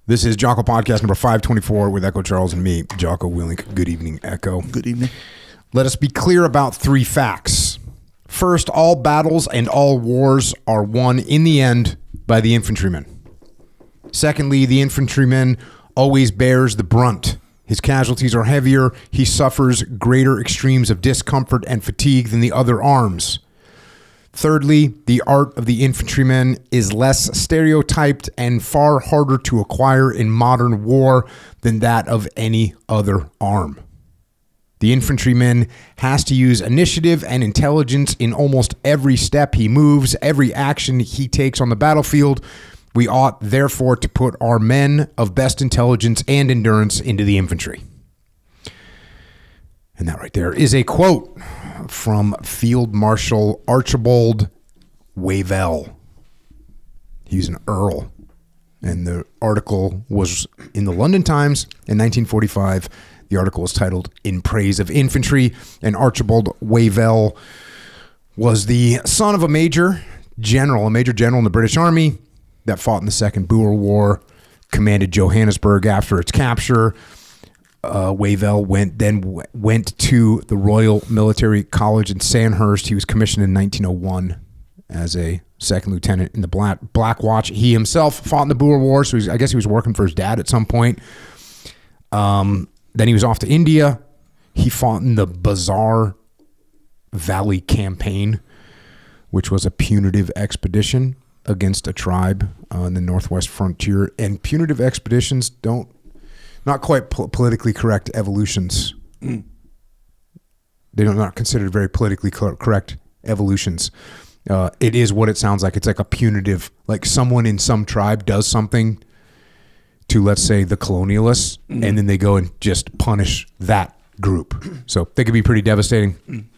This is Jocko Podcast number 524 with Echo Charles and me, Jocko Willink. Good evening, Echo. Good evening. Let us be clear about three facts. First, all battles and all wars are won in the end by the infantryman. Secondly, the infantryman always bears the brunt. His casualties are heavier. He suffers greater extremes of discomfort and fatigue than the other arms. Thirdly, the art of the infantryman is less stereotyped and far harder to acquire in modern war than that of any other arm. The infantryman has to use initiative and intelligence in almost every step he moves, every action he takes on the battlefield. We ought, therefore, to put our men of best intelligence and endurance into the infantry. And that right there is a quote from Field Marshal Archibald Wavell. He's an earl. And the article was in the London Times in 1945. The article was titled In Praise of Infantry. And Archibald Wavell was the son of a major general in the British Army that fought in the Second Boer War, commanded Johannesburg after its capture. Wavell went to the Royal Military College in Sandhurst. He was commissioned in 1901 as a second lieutenant in the Black Watch. He himself fought in the Boer War, so I guess he was working for his dad at some point. Then he was off to India. He fought in the Bazar Valley Campaign, which was a punitive expedition against a tribe on the northwest frontier. And punitive expeditions not quite politically correct evolutions. They're not considered very politically correct evolutions. It is what it sounds like. It's like a punitive, like someone in some tribe does something to, let's say, the colonialists, and then they go and just punish that group. So they could be pretty devastating.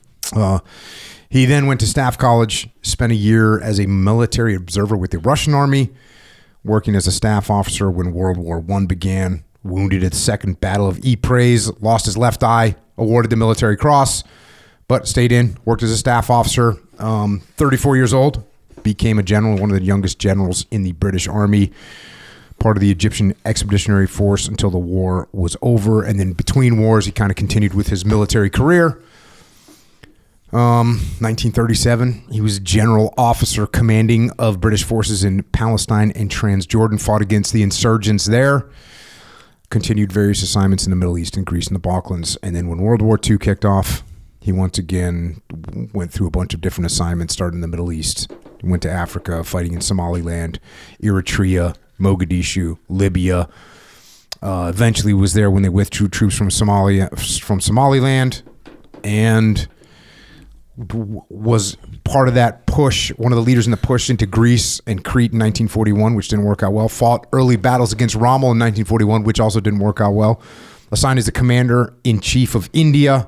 He then went to Staff College, spent a year as a military observer with the Russian Army, working as a staff officer when World War I began. Wounded at the Second Battle of Ypres, lost his left eye, awarded the Military Cross, but stayed in, worked as a staff officer. 34 years old, became a general, one of the youngest generals in the British Army, part of the Egyptian Expeditionary Force until the war was over. And then between wars, he kind of continued with his military career. 1937, he was a general officer commanding of British forces in Palestine and Transjordan, fought against the insurgents there. Continued various assignments in the Middle East and Greece and the Balkans. And then when World War II kicked off, he once again went through a bunch of different assignments, started in the Middle East. He went to Africa, fighting in Somaliland, Eritrea, Mogadishu, Libya. Eventually was there when they withdrew troops from Somaliland, and was part of that push, one of the leaders in the push into Greece and Crete in 1941, which didn't work out well. Fought early battles against Rommel in 1941, which also didn't work out well. Assigned as the commander-in-chief of India,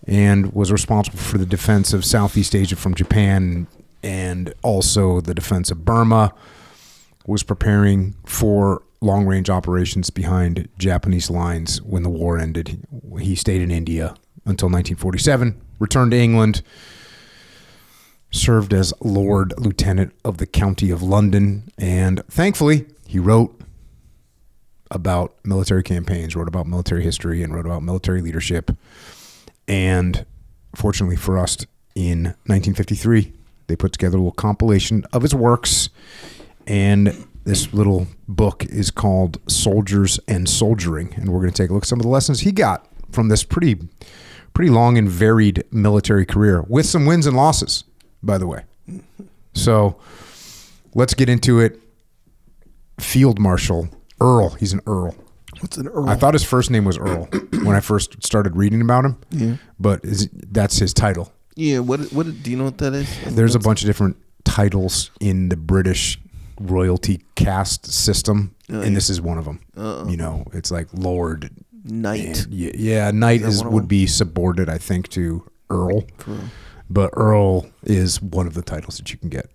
and was responsible for the defense of Southeast Asia from Japan and also the defense of Burma. Was preparing for long-range operations behind Japanese lines when the war ended. He stayed in India until 1947, returned to England, served as Lord Lieutenant of the County of London, and thankfully he wrote about military campaigns, wrote about military history, and wrote about military leadership. And fortunately for us, in 1953, they put together a little compilation of his works, and this little book is called Soldiers and Soldiering, and we're going to take a look at some of the lessons he got from this pretty long and varied military career, with some wins and losses, by the way. So let's get into it. Field Marshal Earl. He's an Earl. What's an Earl? I thought his first name was Earl when I first started reading about him. Yeah. But that's his title. Yeah. What do you know what that is? There's a bunch of different titles in the British royalty caste system, and this is one of them. You know, it's like Lord, Knight. Yeah, Knight would be subordinate, I think, to Earl. True. But Earl is one of the titles that you can get.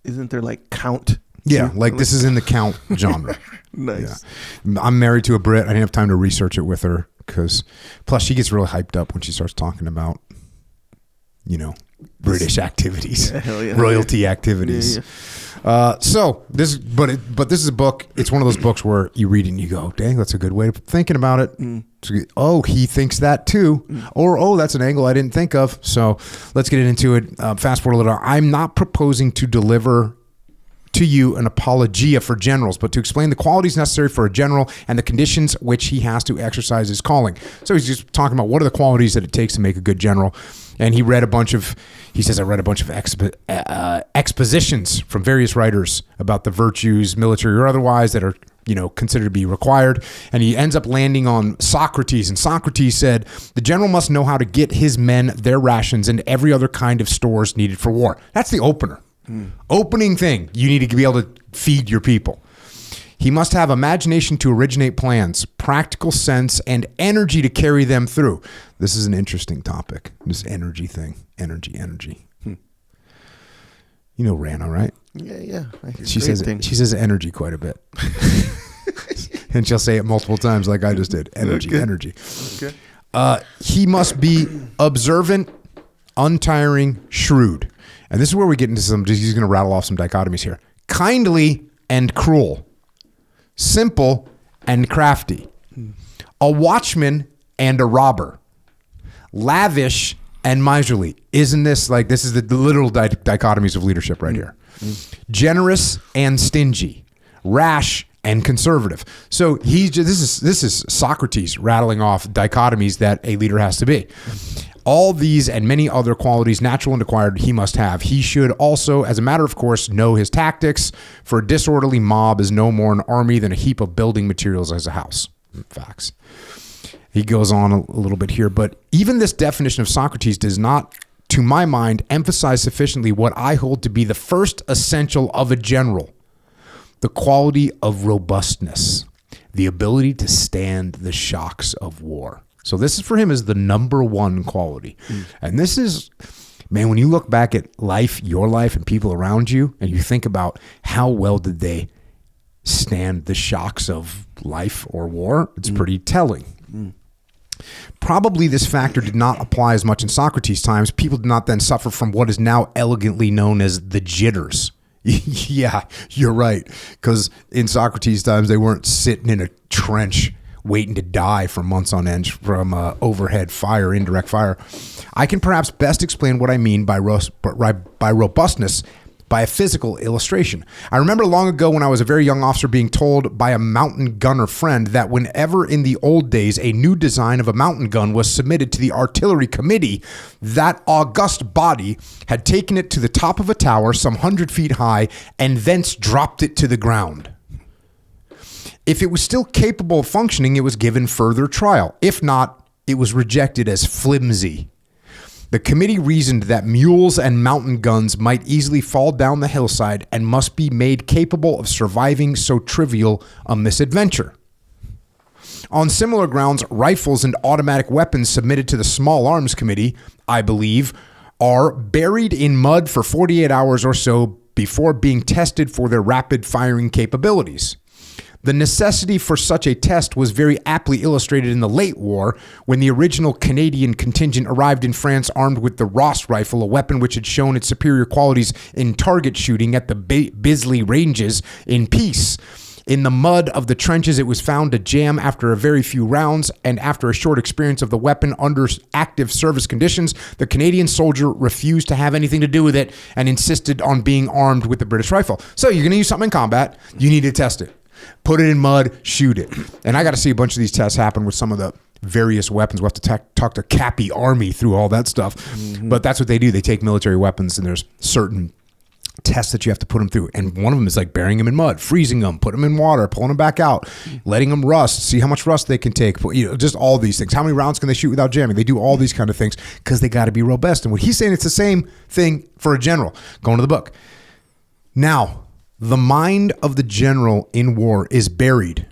Isn't there like Count? Yeah, like this is in the Count genre. Nice. Yeah. I'm married to a Brit. I didn't have time to research it with her because, plus, she gets really hyped up when she starts talking about, you know, British activities, hell yeah. royalty activities. So this, but this is a book. It's one of those books where you read it and you go, "Dang, that's a good way of thinking about it." Oh, he thinks that too, or oh, that's an angle I didn't think of. So let's get into it. Fast forward a little. I'm not proposing to deliver to you an apologia for generals, but to explain the qualities necessary for a general and the conditions which he has to exercise his calling. So he's just talking about what are the qualities that it takes to make a good general. And he read a bunch of, he says, I read a bunch of expositions from various writers about the virtues, military or otherwise, that are, considered to be required. And he ends up landing on Socrates. And Socrates said, the general must know how to get his men their rations and every other kind of stores needed for war. That's the opener. Opening thing, you need to be able to feed your people. He must have imagination to originate plans, practical sense, and energy to carry them through. This is an interesting topic, this energy thing. Energy. You know Rana, right? Yeah. She says energy quite a bit. And she'll say it multiple times like I just did. Energy. Okay. He must be observant, untiring, shrewd. And this is where we get into he's going to rattle off some dichotomies here. Kindly and cruel. Simple and crafty. A watchman and a robber. Lavish and miserly. Isn't this this is the literal dichotomies of leadership right here. Generous and stingy. Rash and conservative. So this is Socrates rattling off dichotomies that a leader has to be. All these and many other qualities, natural and acquired, he must have. He should also, as a matter of course, know his tactics, for a disorderly mob is no more an army than a heap of building materials as a house. Facts. He goes on a little bit here, but even this definition of Socrates does not, to my mind, emphasize sufficiently what I hold to be the first essential of a general, the quality of robustness, the ability to stand the shocks of war. So this is for him is the number one quality. And this is, man, when you look back at life, your life and people around you, and you think about how well did they stand the shocks of life or war, it's pretty telling. Probably this factor did not apply as much in Socrates' times. People did not then suffer from what is now elegantly known as the jitters. Yeah, you're right. Because in Socrates' times, they weren't sitting in a trench waiting to die for months on end from overhead fire, indirect fire. I can perhaps best explain what I mean by robustness by a physical illustration. I remember long ago when I was a very young officer being told by a mountain gunner friend that whenever in the old days a new design of a mountain gun was submitted to the artillery committee, that august body had taken it to the top of a tower some 100 feet high and thence dropped it to the ground. If it was still capable of functioning, it was given further trial. If not, it was rejected as flimsy. The committee reasoned that mules and mountain guns might easily fall down the hillside and must be made capable of surviving so trivial a misadventure. On similar grounds, rifles and automatic weapons submitted to the Small Arms Committee, I believe, are buried in mud for 48 hours or so before being tested for their rapid firing capabilities. The necessity for such a test was very aptly illustrated in the late war when the original Canadian contingent arrived in France armed with the Ross rifle, a weapon which had shown its superior qualities in target shooting at the Bisley Ranges in peace. In the mud of the trenches, it was found to jam after a very few rounds, and after a short experience of the weapon under active service conditions, the Canadian soldier refused to have anything to do with it and insisted on being armed with the British rifle. So you're going to use something in combat, you need to test it. Put it in mud, shoot it. And I got to see a bunch of these tests happen with some of the various weapons. We'll have to talk to Cappy Army through all that stuff. But that's what they do. They take military weapons, and there's certain tests that you have to put them through. And one of them is like burying them in mud, freezing them, put them in water, pulling them back out, letting them rust, see how much rust they can take. Just all these things. How many rounds can they shoot without jamming? They do all these kind of things because they got to be robust. And what he's saying, it's the same thing for a general. Going to the book. Now, the mind of the general in war is buried,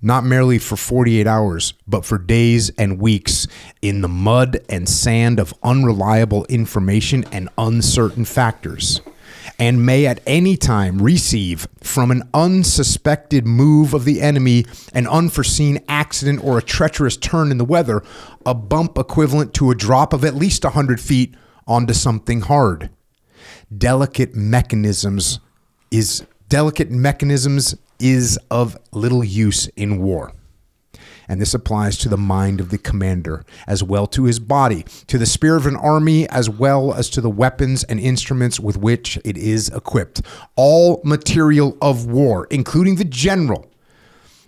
not merely for 48 hours, but for days and weeks in the mud and sand of unreliable information and uncertain factors, and may at any time receive from an unsuspected move of the enemy, an unforeseen accident, or a treacherous turn in the weather, a bump equivalent to a drop of at least 100 feet onto something hard. Delicate mechanisms is of little use in war. And this applies to the mind of the commander, as well to his body, to the spirit of an army, as well as to the weapons and instruments with which it is equipped. All material of war, including the general,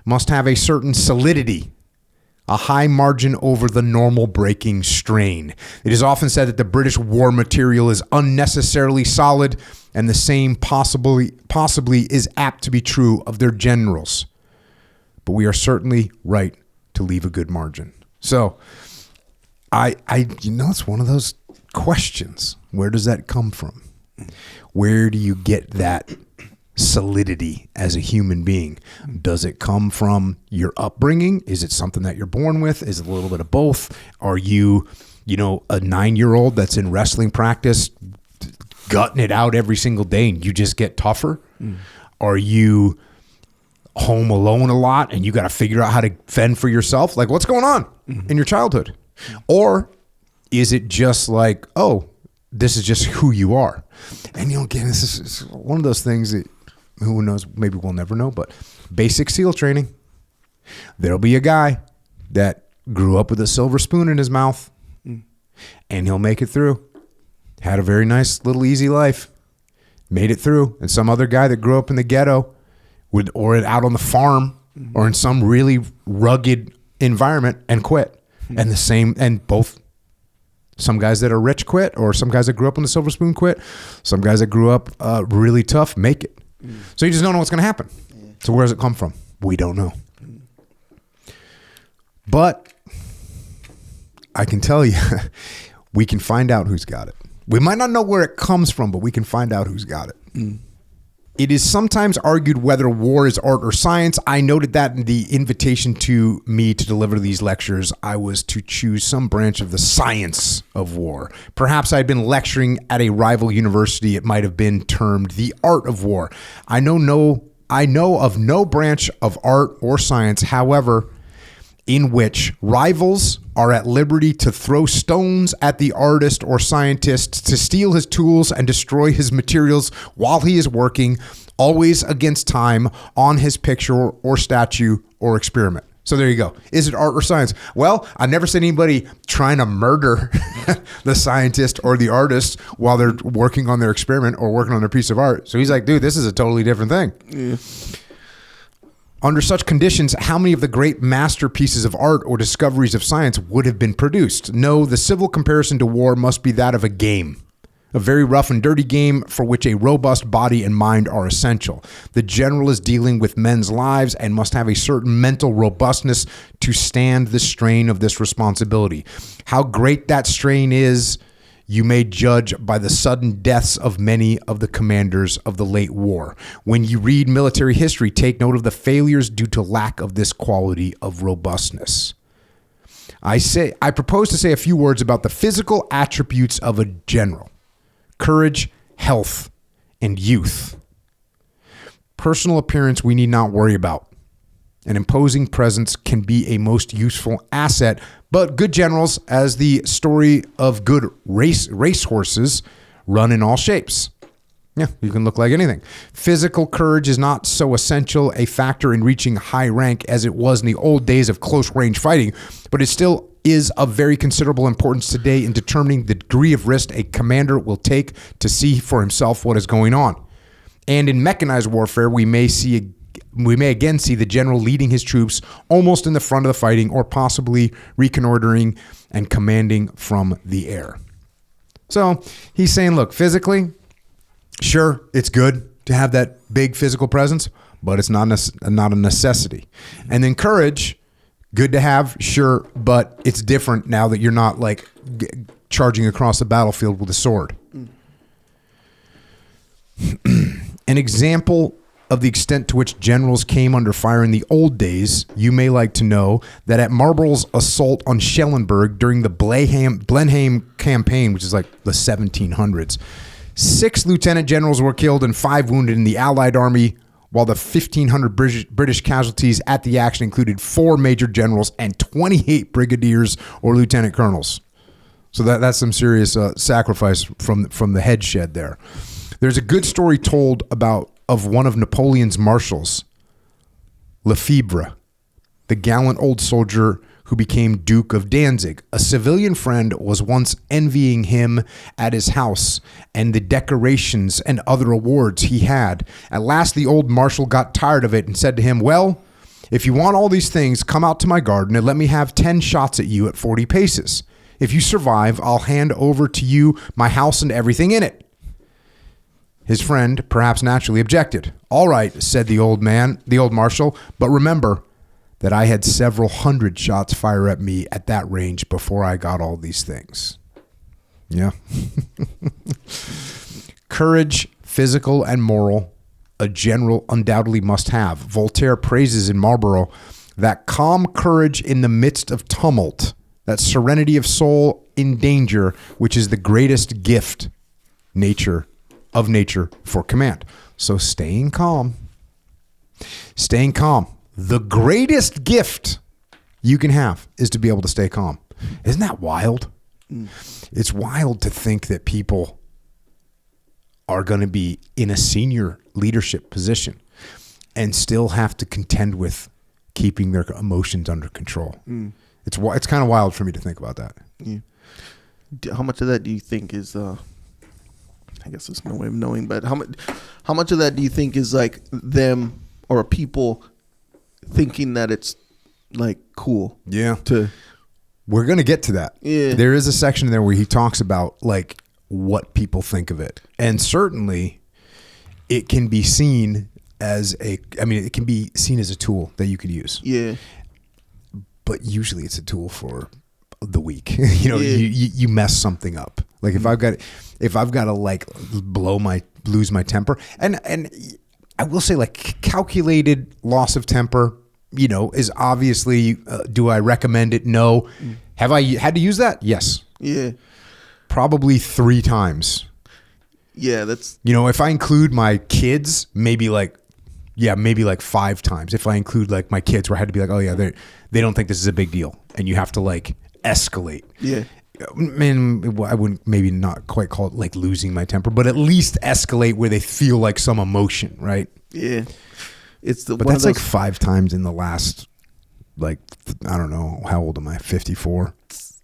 must have a certain solidity, a high margin over the normal breaking strain. It is often said that the British war material is unnecessarily solid, and the same possibly is apt to be true of their generals. But we are certainly right to leave a good margin. So, it's one of those questions. Where does that come from? Where do you get that solidity as a human being? Does it come from your upbringing? Is it something that you're born with? Is it a little bit of both? Are you, a 9-year-old that's in wrestling practice, gutting it out every single day, and you just get tougher? Are you home alone a lot and you got to figure out how to fend for yourself? Like, what's going on in your childhood? Or is it just like, oh, this is just who you are? And again, this is one of those things that who knows, maybe we'll never know, but basic SEAL training. There'll be a guy that grew up with a silver spoon in his mouth and he'll make it through. Had a very nice little easy life, made it through. And some other guy that grew up in the ghetto or out on the farm or in some really rugged environment and quit. And both, some guys that are rich quit, or some guys that grew up on the silver spoon quit. Some guys that grew up really tough make it. So you just don't know what's going to happen. So where does it come from? We don't know. But I can tell you, we can find out who's got it. We might not know where it comes from, but we can find out who's got it. It is sometimes argued whether war is art or science. I noted that in the invitation to me to deliver these lectures, I was to choose some branch of the science of war. Perhaps I'd been lecturing at a rival university. It might have been termed the art of war. I know of no branch of art or science, however, in which rivals are at liberty to throw stones at the artist or scientist, to steal his tools and destroy his materials while he is working, always against time, on his picture or statue or experiment. So there you go. Is it art or science? Well, I've never seen anybody trying to murder the scientist or the artist while they're working on their experiment or working on their piece of art. So he's like, dude, this is a totally different thing. Yeah. Under such conditions, how many of the great masterpieces of art or discoveries of science would have been produced? No, the civil comparison to war must be that of a game, a very rough and dirty game for which a robust body and mind are essential. The general is dealing with men's lives and must have a certain mental robustness to stand the strain of this responsibility. How great that strain is, you may judge by the sudden deaths of many of the commanders of the late war. When you read military history, take note of the failures due to lack of this quality of robustness. I propose to say a few words about the physical attributes of a general: courage, health, and youth. Personal appearance we need not worry about. An imposing presence can be a most useful asset, but good generals, as the story of good racehorses, run in all shapes. Yeah, you can look like anything. Physical courage is not so essential a factor in reaching high rank as it was in the old days of close-range fighting, but it still is of very considerable importance today in determining the degree of risk a commander will take to see for himself what is going on. And in mechanized warfare, we may again see the general leading his troops almost in the front of the fighting, or possibly reconnoitering and commanding from the air. So he's saying, look, physically, sure, it's good to have that big physical presence, but it's not a necessity. And then courage, good to have, sure, but it's different now that you're not like charging across the battlefield with a sword. An example of the extent to which generals came under fire in the old days, you may like to know that at Marlborough's assault on Schellenberg during the Blenheim campaign, which is like the 1700s, 6 lieutenant generals were killed and 5 wounded in the Allied army, while the 1,500 British casualties at the action included 4 major generals and 28 brigadiers or lieutenant colonels. So that's some serious sacrifice from the head shed there. There's a good story told of one of Napoleon's marshals, Lefebvre, the gallant old soldier who became Duke of Danzig. A civilian friend was once envying him at his house and the decorations and other awards he had. At last, the old marshal got tired of it and said to him, "Well, if you want all these things, come out to my garden and let me have 10 shots at you at 40 paces. If you survive, I'll hand over to you my house and everything in it." His friend, perhaps naturally, objected. "All right," said the old marshal, "but remember that I had several hundred shots fire at me at that range before I got all these things." Yeah. Courage, physical and moral, a general undoubtedly must have. Voltaire praises in Marlborough that calm courage in the midst of tumult, that serenity of soul in danger, which is the greatest gift of nature for command. So staying calm. The greatest gift you can have is to be able to stay calm. Isn't that wild? It's wild to think that people are going to be in a senior leadership position and still have to contend with keeping their emotions under control. It's kind of wild for me to think about that. Yeah. How much of that do you think is I guess there's no way of knowing, but how much of that do you think is like them or people thinking that it's like cool? Yeah. To We're going to get to that. Yeah. There is a section there where he talks about like what people think of it. And certainly it can be seen as it can be seen as a tool that you could use. Yeah. But usually it's a tool for the weak. You mess something up. Like if I've got to like lose my temper, and I will say like calculated loss of temper, is obviously, do I recommend it? No. Have I had to use that? Yes. Yeah. Probably 3 times. Yeah. That's, if I include my kids, maybe like 5 times. If I include like my kids where I had to be like, oh yeah, they don't think this is a big deal. And you have to like escalate. Yeah. I wouldn't maybe not quite call it like losing my temper, but at least escalate where they feel like some emotion, right? Yeah. But that's like 5 times in the last, like, I don't know, how old am I? 54.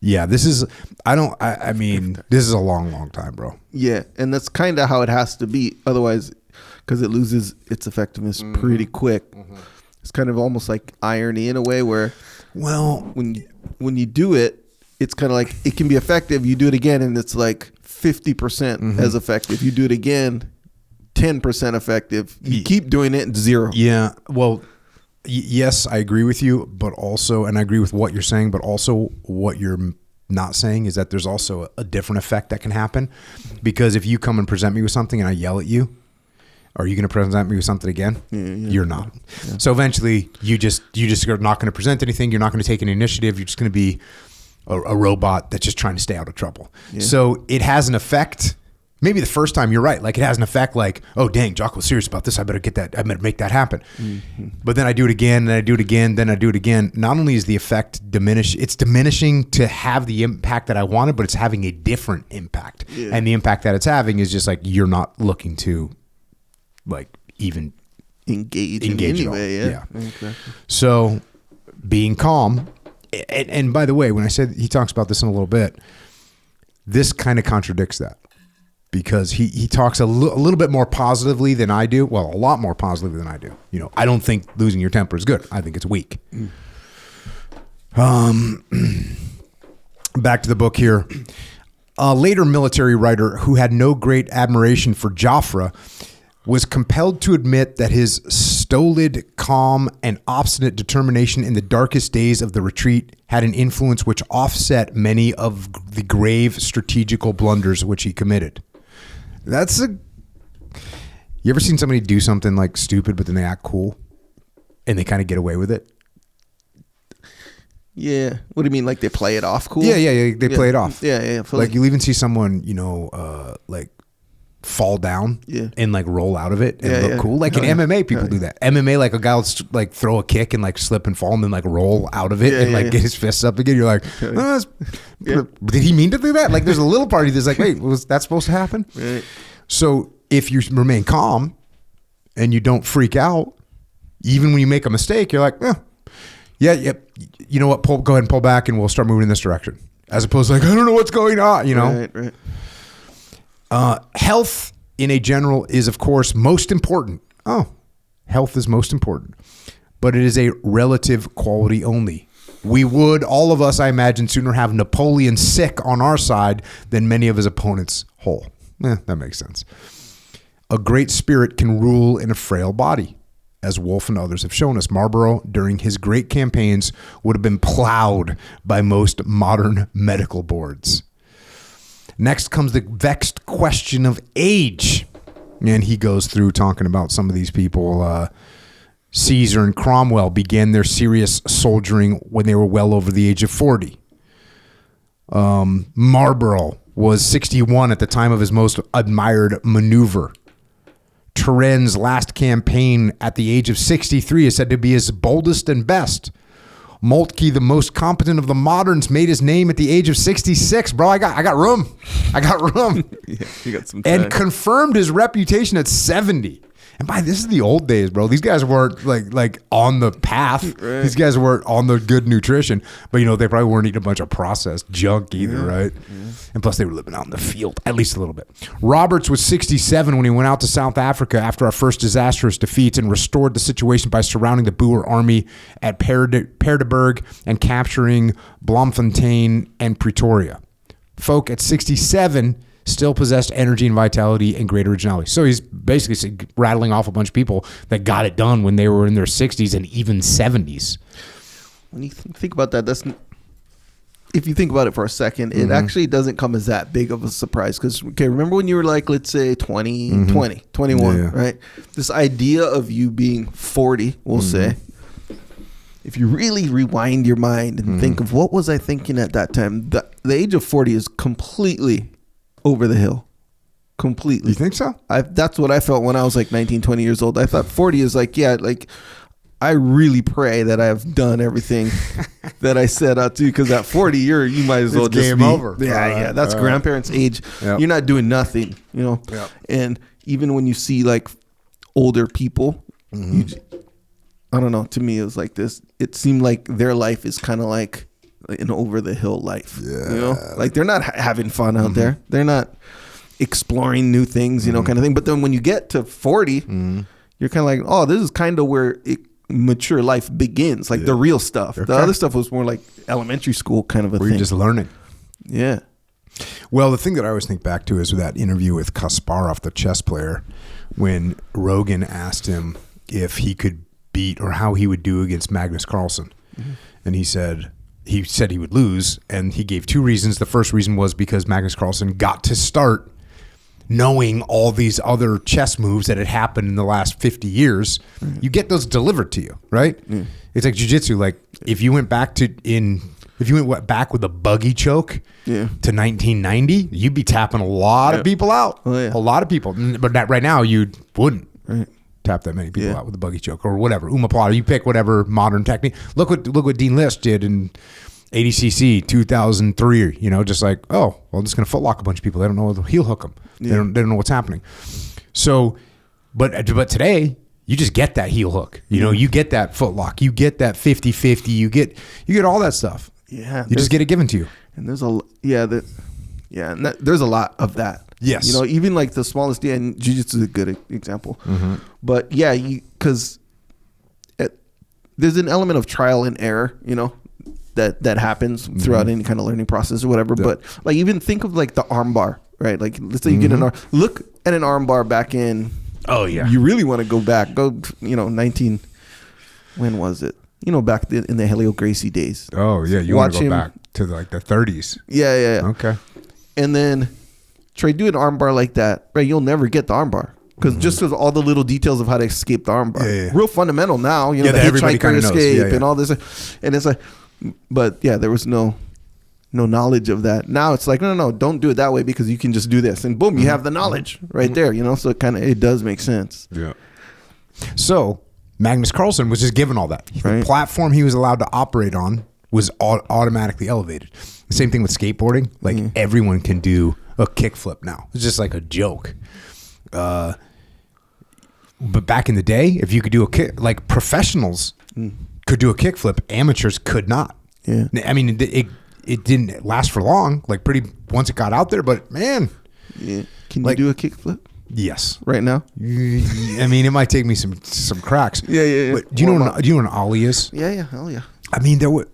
Yeah, this is a long, long time, bro. Yeah. And that's kind of how it has to be. Otherwise, because it loses its effectiveness pretty quick. It's kind of almost like irony in a way where, well, when you do it, it's kind of like it can be effective. You do it again, and it's like 50% as effective. You do it again, 10% effective. You keep doing it, 0. Yeah. Well, yes, I agree with you, but also, and I agree with what you're saying, but also what you're not saying is that there's also a different effect that can happen. Because if you come and present me with something and I yell at you, are you going to present me with something again? Yeah. You're not. Yeah. So eventually, you just are not going to present anything. You're not going to take an initiative. You're just going to be a robot that's just trying to stay out of trouble. Yeah. So it has an effect. Maybe the first time you're right. Like it has an effect like, oh, dang, Jocko's serious about this. I better make that happen. But then I do it again, then I do it again, then I do it again. Not only is the effect it's diminishing to have the impact that I wanted, but it's having a different impact. Yeah. And the impact that it's having is just like, you're not looking to like even engage in any way. Yeah. Exactly. So being calm. And by the way, when I said he talks about this in a little bit, this kind of contradicts that because he talks a little bit more positively than I do. Well, a lot more positively than I do. I don't think losing your temper is good. I think it's weak. Back to the book here. A later military writer who had no great admiration for Joffre was compelled to admit that his stolid, calm, and obstinate determination in the darkest days of the retreat had an influence which offset many of the grave strategical blunders which he committed. You ever seen somebody do something like stupid, but then they act cool and they kind of get away with it? Yeah. What do you mean? Like they play it off cool? Yeah. They play it off. Yeah. Like you'll even see someone, fall down and like roll out of it and look cool. Like in MMA, people do that. MMA, like a guy will like throw a kick and like slip and fall and then like roll out of it and like get his fists up again. You're like, did he mean to do that? Like there's a little party that's like, wait, was that supposed to happen? Right. So if you remain calm and you don't freak out, even when you make a mistake, you're like, you know what? Go ahead and pull back and we'll start moving in this direction. As opposed to like, I don't know what's going on, you know? Right. Health in a general is, of course, most important. Health is most important, but it is a relative quality only. We would, all of us, I imagine, sooner have Napoleon sick on our side than many of his opponents whole. That makes sense. A great spirit can rule in a frail body, as Wolfe and others have shown us. Marlborough, during his great campaigns, would have been plowed by most modern medical boards. Next comes the vexed question of age. And he goes through talking about some of these people. Caesar and Cromwell began their serious soldiering when they were well over the age of 40. Marlborough was 61 at the time of his most admired maneuver. Turenne's last campaign at the age of 63 is said to be his boldest and best. Moltke, the most competent of the moderns, made his name at the age of 66. Bro, I got room. You got some time. And confirmed his reputation at 70. And this is the old days, bro. These guys weren't like on the path. Right. These guys weren't on the good nutrition. But, they probably weren't eating a bunch of processed junk either, right? Yeah. And plus, they were living out in the field, at least a little bit. Roberts was 67 when he went out to South Africa after our first disastrous defeats and restored the situation by surrounding the Boer army at Paardeberg and capturing Bloemfontein and Pretoria. Folk at 67 still possessed energy and vitality and great originality. So he's basically rattling off a bunch of people that got it done when they were in their 60s and even 70s. When you think about that, if you think about it for a second, it actually doesn't come as that big of a surprise. Because, remember when you were like, let's say 20, 21, right? This idea of you being 40, we'll say, if you really rewind your mind and think of what was I thinking at that time, the age of 40 is completely over the hill. Completely. You think so? That's what I felt when I was like 19, 20 years old. I thought 40 is like, I really pray that I have done everything that I set out to, because at 40 you might as well it's just game be over. Yeah, that's grandparents' age. Yep. You're not doing nothing, Yep. And even when you see like older people, I don't know, to me it was like this. It seemed like their life is kind of like an over the hill life. Like they're not having fun out there. They're not exploring new things, kind of thing. But then when you get to 40, you're kind of like, oh, this is kind of where mature life begins, like the real stuff. The other stuff was more like elementary school kind of a thing. You're just learning. Yeah. Well, the thing that I always think back to is that interview with Kasparov, the chess player, when Rogan asked him if he could beat or how he would do against Magnus Carlsen. And he said he would lose, and he gave two reasons. The first reason was because Magnus Carlsen got to start knowing all these other chess moves that had happened in the last 50 years. You get those delivered to you, right? It's like jiu-jitsu. Like if you went back with a buggy choke to 1990, you'd be tapping a lot of people out. A lot of people. But right now you wouldn't tap that many people out with a buggy choke or whatever. Umaplata, you pick whatever modern technique. Look what Dean List did in ADCC 2003. Just like, I'm just gonna footlock a bunch of people. They don't know, heel hook them. They don't know what's happening. So, but today you just get that heel hook. You get that footlock. You get that 50-50. You get all that stuff. Yeah, you just get it given to you. And there's there's a lot of that. Yes. Even like the smallest, and jiu-jitsu is a good example. But because there's an element of trial and error, that happens throughout any kind of learning process or whatever. Yeah. But like even think of like the arm bar, right? Like let's say you get look at an arm bar back in. Oh yeah. You really want to go back, 19, when was it? Back in the Helio Gracie days. Oh yeah. You want to go back to like the 30s. Yeah. Okay. And then try to do an arm bar like that, right? You'll never get the arm bar. Because just all the little details of how to escape the arm bar. Real fundamental now, the hitchhiker escape and all this. And it's like, but there was no no knowledge of that. Now it's like, no, don't do it that way because you can just do this, and boom, you have the knowledge right there. So it does make sense. Yeah. So Magnus Carlsen was just given all that. Right. The platform he was allowed to operate on was automatically elevated. The same thing with skateboarding. Like everyone can do a kickflip now. It's just like a joke. But back in the day, if you could do a kick, like professionals could do a kickflip, amateurs could not. Yeah. I mean, it didn't last for long. Like once it got out there, but man. Yeah. Can you do a kickflip? Yes. Right now? I mean, it might take me some cracks. Yeah. But do you know what an ollie is? Yeah. Hell yeah. I mean, there were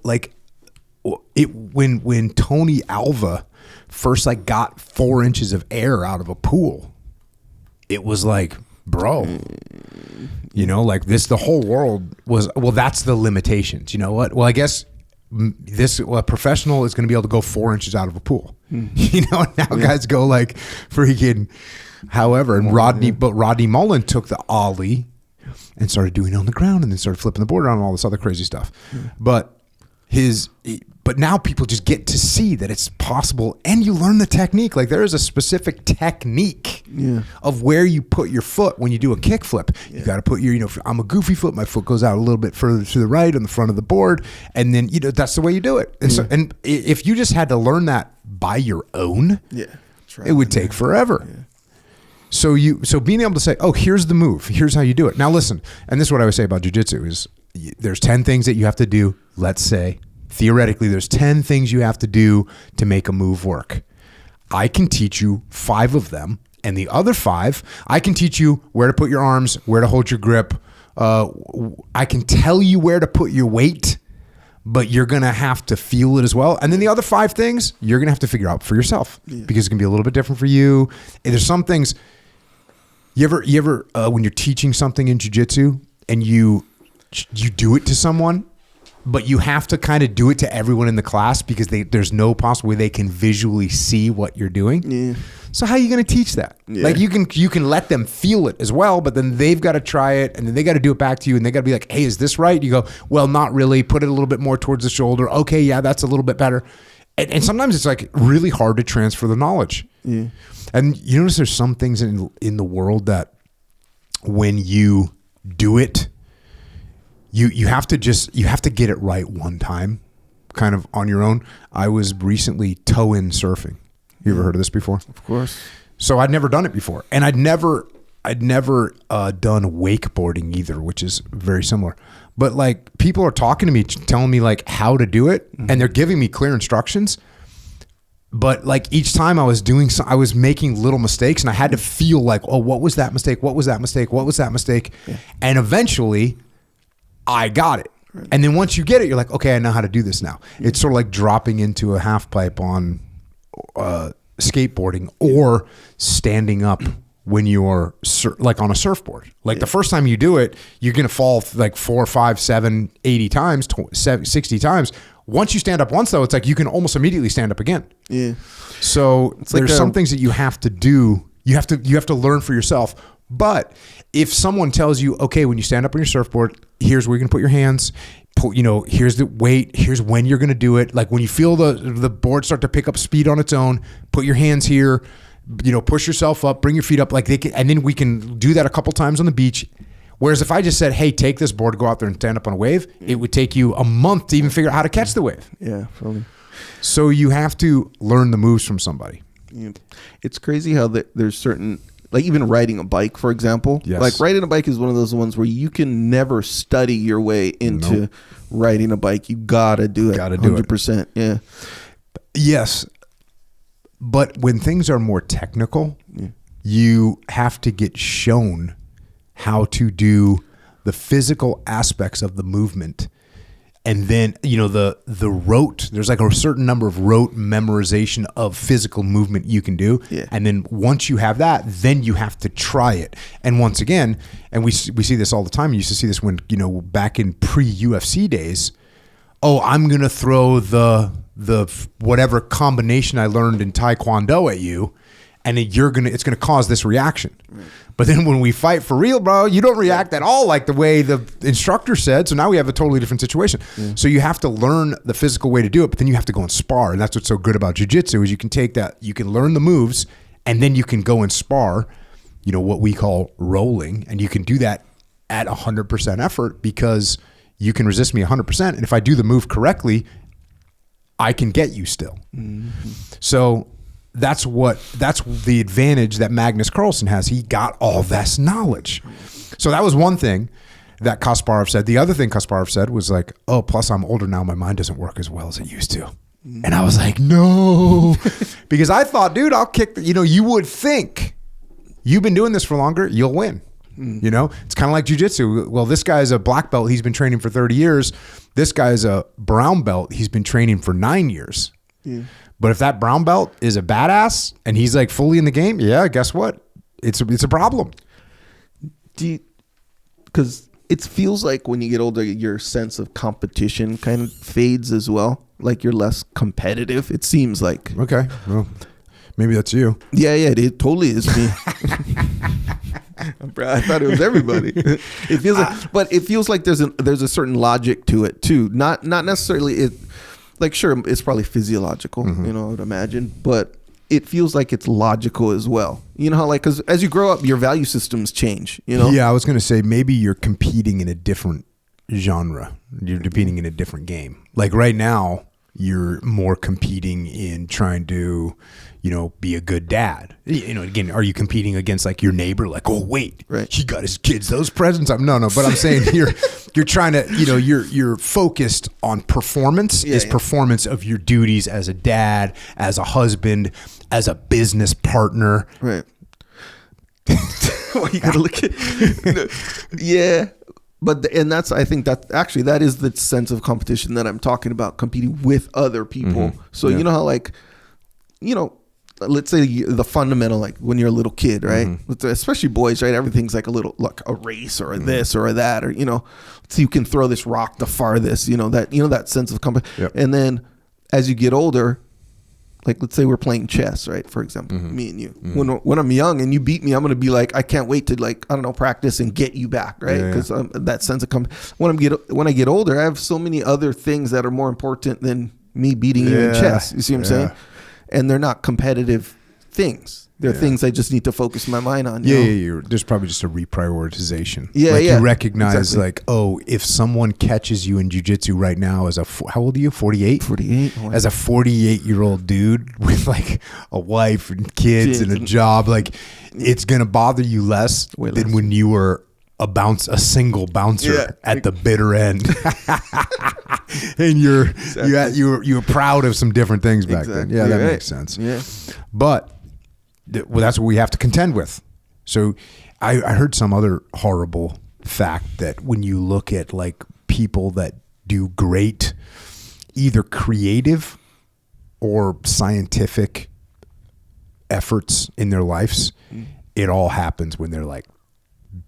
when Tony Alva first got 4 inches of air out of a pool, it was like, bro, the whole world was, well, that's the limitations. You know what? Well, I guess a professional is going to be able to go 4 inches out of a pool. Now guys go freaking however, and Rodney Mullen took the ollie and started doing it on the ground and then started flipping the board around and all this other crazy stuff. But now people just get to see that it's possible, and you learn the technique. Like there is a specific technique of where you put your foot when you do a kick flip. You got to put your, if I'm a goofy foot, my foot goes out a little bit further to the right on the front of the board, and then that's the way you do it. And so, and if you just had to learn that by your own, it would take forever. Yeah. So being able to say, oh, here's the move, here's how you do it. Now listen, and this is what I would say about jiu-jitsu is there's 10 things that you have to do. Let's say theoretically there's 10 things you have to do to make a move work. I can teach you 5 of them, and the other 5, I can teach you where to put your arms, where to hold your grip. I can tell you where to put your weight, but you're going to have to feel it as well. And then the other 5 things, you're going to have to figure out for yourself because it can be a little bit different for you. And there's some things, you ever when you're teaching something in jiu-jitsu and you do it to someone, but you have to kind of do it to everyone in the class because there's no possible way they can visually see what you're doing. Yeah. So how are you going to teach that? Yeah. Like you can let them feel it as well, but then they've got to try it and then they got to do it back to you and they got to be like, hey, is this right? You go, well, not really. Put it a little bit more towards the shoulder. Okay, yeah, that's a little bit better. And sometimes it's really hard to transfer the knowledge. Yeah. And you notice there's some things in the world that when you do it, you have to get it right one time, kind of on your own. I was recently toe-in surfing. You ever heard of this before? Of course. So I'd never done it before, and I'd never done wakeboarding either, which is very similar. But people are talking to me, telling me how to do it, and they're giving me clear instructions. But each time I was doing I was making little mistakes, and I had to feel oh, what was that mistake? What was that mistake? What was that mistake? Yeah. And eventually, I got it. Right. And then once you get it, you're like, okay, I know how to do this now. Yeah. It's sort of like dropping into a half pipe on skateboarding or standing up when you're on a surfboard. The first time you do it, you're going to fall 4, 5, 7, 80 times, 60 times. Once you stand up once, though, it's you can almost immediately stand up again. Yeah. So there's some things that you have to do. You have to learn for yourself. But if someone tells you, okay, when you stand up on your surfboard, here's where you're going to put your hands. Here's the weight. Here's when you're going to do it. When you feel the board start to pick up speed on its own, put your hands here. Push yourself up, bring your feet up, and then we can do that a couple times on the beach. Whereas if I just said, hey, take this board, go out there and stand up on a wave, it would take you a month to even figure out how to catch the wave. Yeah, probably. So you have to learn the moves from somebody. Yeah. It's crazy how there's certain, even riding a bike, for example. Yes. Riding a bike is one of those ones where you can never study your way into riding a bike. You gotta do it. Gotta do 100%. It. Yeah. Yes. But when things are more technical, you have to get shown how to do the physical aspects of the movement. And then, the rote, there's a certain number of rote memorization of physical movement you can do. Yeah. And then once you have that, then you have to try it. And once again, and we see this all the time. You used to see this when, back in pre-UFC days. Oh, I'm going to throw the whatever combination I learned in Taekwondo at you. and then it's gonna cause this reaction. Right. But then when we fight for real, bro, you don't react at all like the way the instructor said. So now we have a totally different situation. Yeah. So you have to learn the physical way to do it, but then you have to go and spar. And that's what's so good about jiu-jitsu is you can take that, you can learn the moves, and then you can go and spar, what we call rolling. And you can do that at 100% effort because you can resist me 100%. And if I do the move correctly, I can get you still. Mm-hmm. So that's the advantage that Magnus Carlsen has. He got all this knowledge. So that was one thing that Kasparov said. The other thing Kasparov said was like, oh, plus I'm older now. My mind doesn't work as well as it used to. And I was like, no, because I thought, dude, I'll kick, you would think you've been doing this for longer, you'll win. It's kind of like jiu-jitsu. Well, this guy's a black belt. He's been training for 30 years. This guy's a brown belt. He's been training for 9 years. Yeah. But if that brown belt is a badass and he's like fully in the game, yeah, guess what? It's a problem. Because it feels like when you get older, your sense of competition kind of fades as well. Like you're less competitive, it seems like. Okay. Well, maybe that's you. Yeah, it totally is me. I thought it was everybody. It feels like, but it feels like there's a certain logic to it too. Not necessarily it. Like, sure, it's probably physiological, I would imagine, but it feels like it's logical as well. You know how, like, because as you grow up, your value systems change, Yeah, I was going to say maybe you're competing in a different genre. You're competing in a different game. Like right now, you're more competing in trying to, be a good dad. Again, are you competing against like your neighbor? Like, oh wait, right, he got his kids those presents. No, but I'm saying you're trying to, you're focused on performance. Performance of your duties as a dad, as a husband, as a business partner. Right. Well, you gotta look at. Yeah. But I think that is the sense of competition that I'm talking about, competing with other people. Mm-hmm. So you know how like, let's say the fundamental, like when you're a little kid, right? Mm-hmm. Especially boys, right? Everything's like like a race or a this or a that, or, so you can throw this rock the farthest, that sense of competition. Yep. And then as you get older, like let's say we're playing chess, right? For example, me and you. When I'm young and you beat me, I'm going to be like, I can't wait to like, I don't know, practice and get you back, right? Because that sense of when I get older, I have so many other things that are more important than me beating you in chess. You see what I'm saying? And they're not competitive things. They're things I just need to focus my mind on. Yeah. There's probably just a reprioritization. You recognize like, oh, if someone catches you in jiu-jitsu right now as how old are you? 48? 48. As a 48-year-old dude with like a wife and kids and a job, like it's going to bother you less than when you were a single bouncer at the bitter end. And you were proud of some different things back then. Yeah, that makes sense. Yeah. But that's what we have to contend with. So I heard some other horrible fact that when you look at like people that do great, either creative or scientific efforts in their lives, it all happens when they're like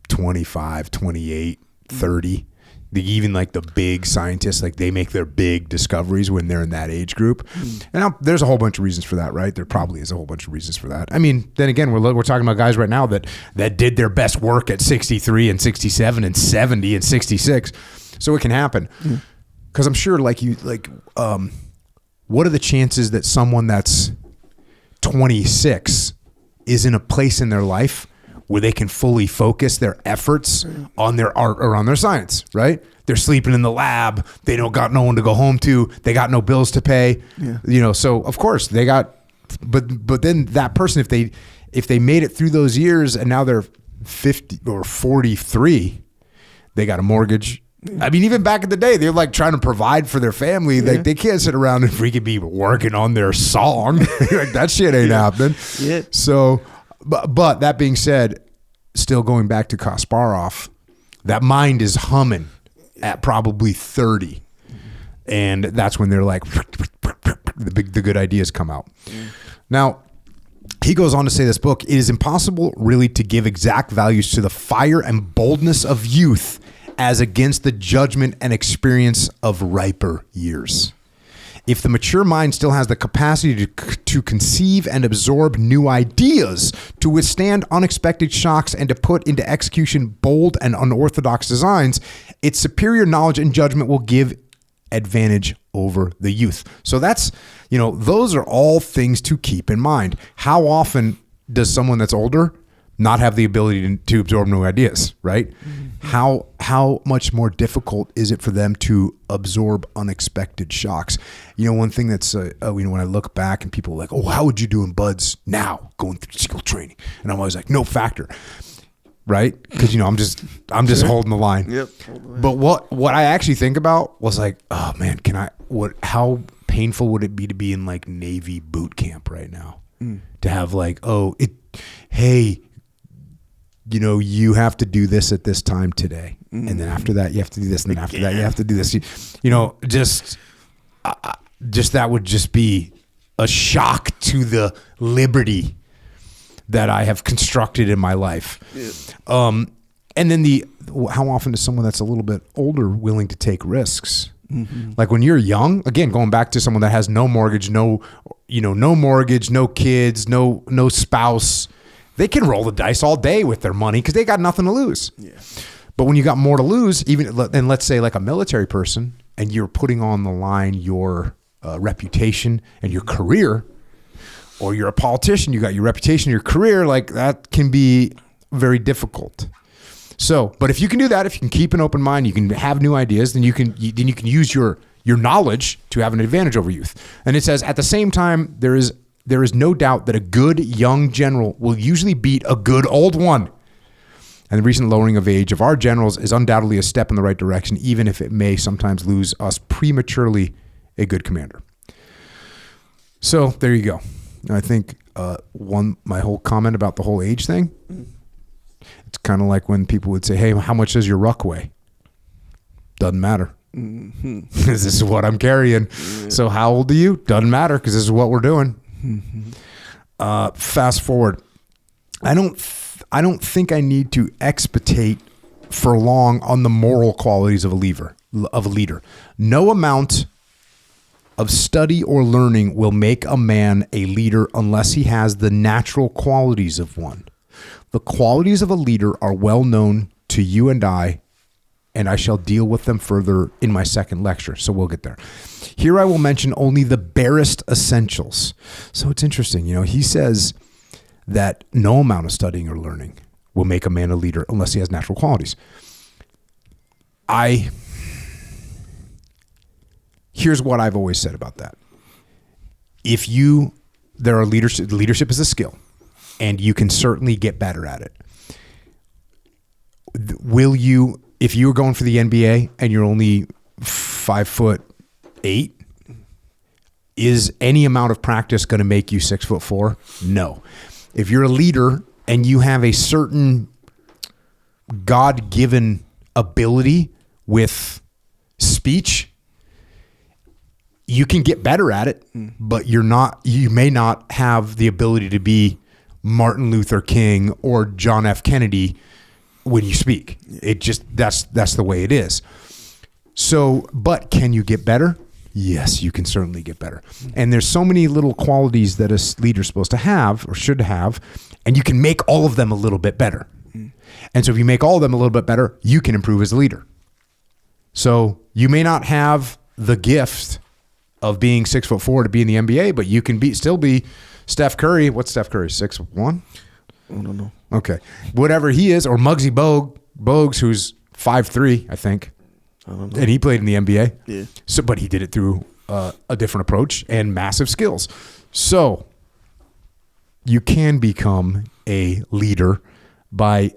25, 28, 30. Even like the big scientists, like they make their big discoveries when they're in that age group. And there's a whole bunch of reasons for that, right? There probably is a whole bunch of reasons for that. I mean, then again, we're talking about guys right now that did their best work at 63 and 67 and 70 and 66. So it can happen. Because I'm sure what are the chances that someone that's 26 is in a place in their life where they can fully focus their efforts on their art or on their science, right? They're sleeping in the lab. They don't got no one to go home to. They got no bills to pay. Yeah. So of course they got, but then that person, if they made it through those years and now they're 50 or 43, they got a mortgage. I mean, even back in the day, they're like trying to provide for their family. Like they can't sit around and freaking be working on their song. Like that shit ain't happening. Yeah. So, But that being said, still going back to Kasparov, that mind is humming at probably 30. And that's when they're like, the good ideas come out. Now, he goes on to say this book, it is impossible really to give exact values to the fire and boldness of youth as against the judgment and experience of riper years. If the mature mind still has the capacity to conceive and absorb new ideas, to withstand unexpected shocks, and to put into execution bold and unorthodox designs, its superior knowledge and judgment will give advantage over the youth. So that's, those are all things to keep in mind. How often does someone that's older not have the ability to absorb new ideas, right? Mm-hmm. How much more difficult is it for them to absorb unexpected shocks? One thing that's, when I look back and people are like, oh, how would you do in buds now going through SEAL training? And I'm always like, no factor, right? Because, I'm just holding the line. Yep. But what I actually think about was like, oh man, how painful would it be to be in like Navy boot camp right now? To have like, hey, you have to do this at this time today. And then after that, you have to do this. And then after that, you have to do this. Just that would just be a shock to the liberty that I have constructed in my life. Yeah. And then how often is someone that's a little bit older willing to take risks? Mm-hmm. Like when you're young, again, going back to someone that has no mortgage, no mortgage, no kids, no spouse, they can roll the dice all day with their money because they got nothing to lose. Yeah. But when you got more to lose, and let's say like a military person, and you're putting on the line your reputation and your career, or you're a politician, you got your reputation, your career, like that can be very difficult. So, but if you can do that, if you can keep an open mind, you can have new ideas, then you can use your knowledge to have an advantage over youth. And it says at the same time, there is no doubt that a good young general will usually beat a good old one. And the recent lowering of age of our generals is undoubtedly a step in the right direction, even if it may sometimes lose us prematurely a good commander. So there you go. I think my whole comment about the whole age thing, it's kind of like when people would say, hey, how much does your ruck weigh? Doesn't matter. Mm-hmm. This is what I'm carrying. Yeah. So how old are you? Doesn't matter because this is what we're doing. Mm-hmm. Fast forward. I don't think I need to expitate for long on the moral qualities of a leader. No amount of study or learning will make a man a leader unless he has the natural qualities of one. The qualities of a leader are well known to you and I shall deal with them further in my second lecture, so we'll get there. Here I will mention only the barest essentials. So it's interesting, he says that no amount of studying or learning will make a man a leader unless he has natural qualities. Here's what I've always said about that. Leadership is a skill, and you can certainly get better at it. If you were going for the NBA and you're only 5'8", is any amount of practice going to make you 6'4"? No. If you're a leader and you have a certain God-given ability with speech, you can get better at it, but you may not have the ability to be Martin Luther King or John F. Kennedy when you speak. It just, that's the way it is. So, but can you get better? Yes, you can certainly get better. And there's so many little qualities that a leader's supposed to have or should have, and you can make all of them a little bit better. And so if you make all of them a little bit better, you can improve as a leader. So you may not have the gift of being 6'4" to be in the NBA, but you can still be Steph Curry. What's Steph Curry? 6'1"? I don't know. Okay. Whatever he is, or Muggsy Bogues, who's 5'3", I think. I don't know. And he played in the NBA. Yeah. So, but he did it through a different approach and massive skills. So you can become a leader by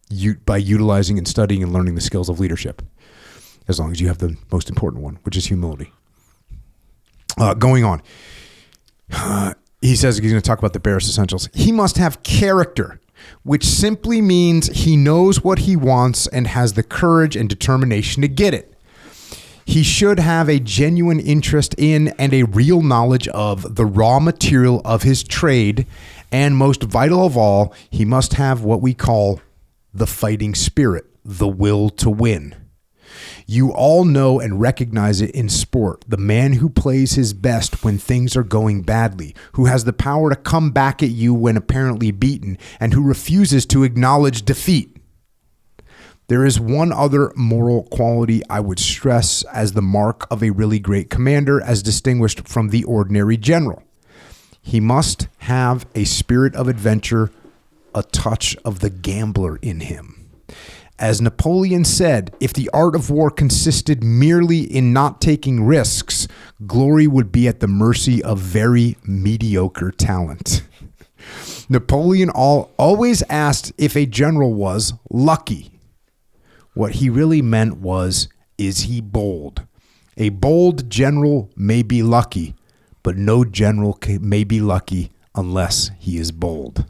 utilizing and studying and learning the skills of leadership, as long as you have the most important one, which is humility. Going on. He says he's going to talk about the barest essentials. He must have character, which simply means he knows what he wants and has the courage and determination to get it. He should have a genuine interest in and a real knowledge of the raw material of his trade. And most vital of all, he must have what we call the fighting spirit, the will to win. You all know and recognize it in sport. The man who plays his best when things are going badly, who has the power to come back at you when apparently beaten, and who refuses to acknowledge defeat. There is one other moral quality I would stress as the mark of a really great commander, as distinguished from the ordinary general. He must have a spirit of adventure, a touch of the gambler in him. As Napoleon said, if the art of war consisted merely in not taking risks, glory would be at the mercy of very mediocre talent. Napoleon always asked if a general was lucky. What he really meant was, is he bold? A bold general may be lucky, but no general may be lucky unless he is bold.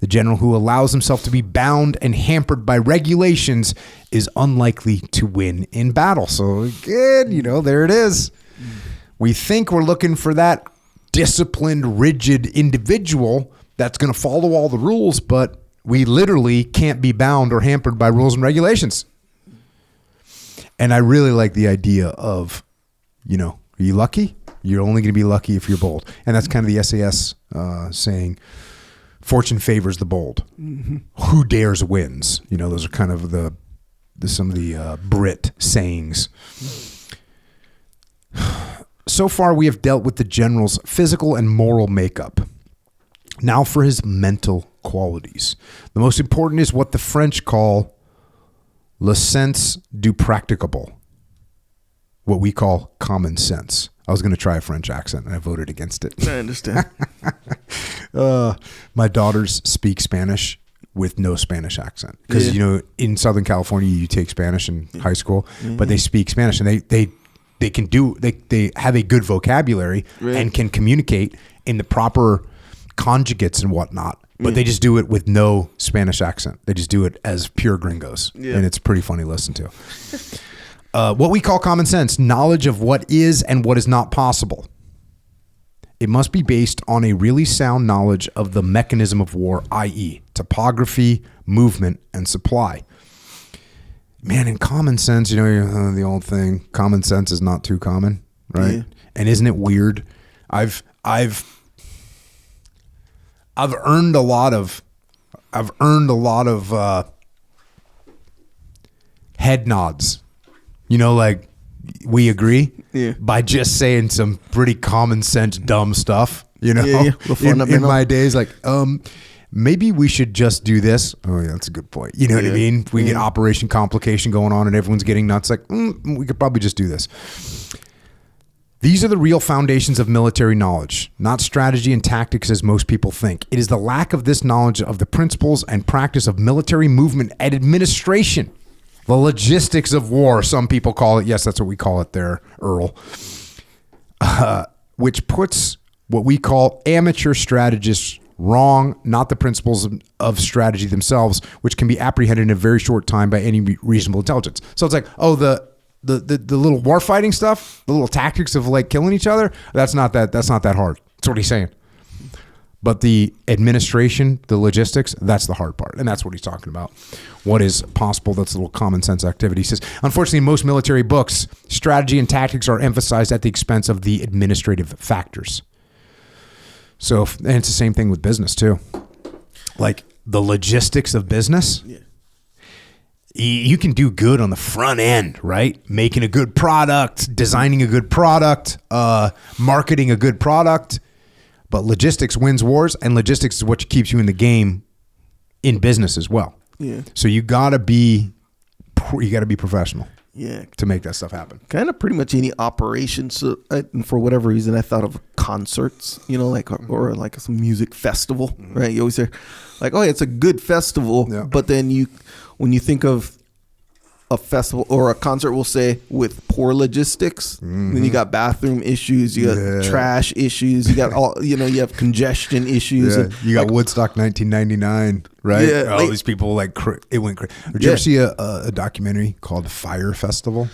The general who allows himself to be bound and hampered by regulations is unlikely to win in battle. So again, there it is. We think we're looking for that disciplined, rigid individual that's going to follow all the rules, but we literally can't be bound or hampered by rules and regulations. And I really like the idea of, are you lucky? You're only going to be lucky if you're bold. And that's kind of the SAS saying, fortune favors the bold. Mm-hmm. Who dares wins. Those are kind of some of the Brit sayings. So far, we have dealt with the general's physical and moral makeup. Now for his mental qualities. The most important is what the French call le sens du practicable, what we call common sense. I was going to try a French accent, and I voted against it. I understand. My daughters speak Spanish with no Spanish accent. Because, in Southern California, you take Spanish in high school, but they speak Spanish, and they can they have a good vocabulary and can communicate in the proper conjugates and whatnot. But they just do it with no Spanish accent. They just do it as pure gringos. Yeah. And it's pretty funny to listen to. What we call common sense, knowledge of what is and what is not possible. It must be based on a really sound knowledge of the mechanism of war, i.e., topography, movement, and supply. Man, in common sense, the old thing, common sense is not too common, right? Yeah. And isn't it weird? I've earned a lot of head nods. Like we agree by just saying some pretty common sense dumb stuff. In my days, like maybe we should just do this. Oh yeah, that's a good point. You know what I mean? We get Operation Complication going on, and everyone's getting nuts. Like we could probably just do this. These are the real foundations of military knowledge, not strategy and tactics as most people think. It is the lack of this knowledge of the principles and practice of military movement and administration. The logistics of war, some people call it. Yes, that's what we call it there, Earl. Which puts what we call amateur strategists wrong, not the principles of strategy themselves, which can be apprehended in a very short time by any reasonable intelligence. So it's like, the little war fighting stuff, the little tactics of like killing each other, that's not that hard. That's what he's saying. But the administration, the logistics, that's the hard part. And that's what he's talking about. What is possible, that's a little common sense activity. He says, unfortunately, in most military books, strategy and tactics are emphasized at the expense of the administrative factors. So, and it's the same thing with business too. Like the logistics of business. Yeah. You can do good on the front end, right? Making a good product, designing a good product, marketing a good product. But logistics wins wars, and logistics is what keeps you in the game in business as well. Yeah. So you gotta be professional. Yeah. To make that stuff happen. Kind of pretty much any operation. So for whatever reason, I thought of concerts, or like some music festival, right? You always hear like, oh, it's a good festival. Yeah. But then when you think of a festival or a concert, we'll say with poor logistics, then you got bathroom issues, you got trash issues, you got all, you have congestion issues. Yeah. You got Woodstock 1999, right? Yeah, all these people it went crazy. Did you ever see a documentary called Fire Festival?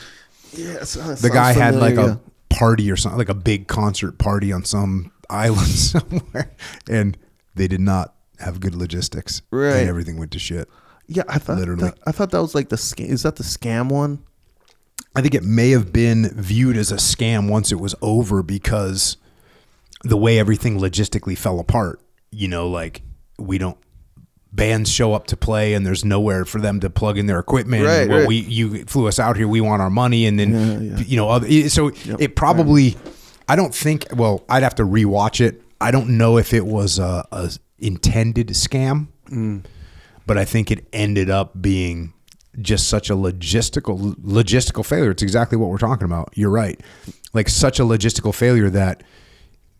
Yes. The guy had like a party or something, like a big concert party on some island somewhere, and they did not have good logistics. Right. And everything went to shit. Yeah, I thought that was like the scam. Is that the scam one? I think it may have been viewed as a scam once it was over because the way everything logistically fell apart. Like bands show up to play and there's nowhere for them to plug in their equipment. Right, well, right. you flew us out here. We want our money. And then, so Yep. it probably, I don't think, well, I'd have to rewatch it. I don't know if it was a intended scam, but I think it ended up being just such a logistical failure. It's exactly what we're talking about. You're right. Like such a logistical failure that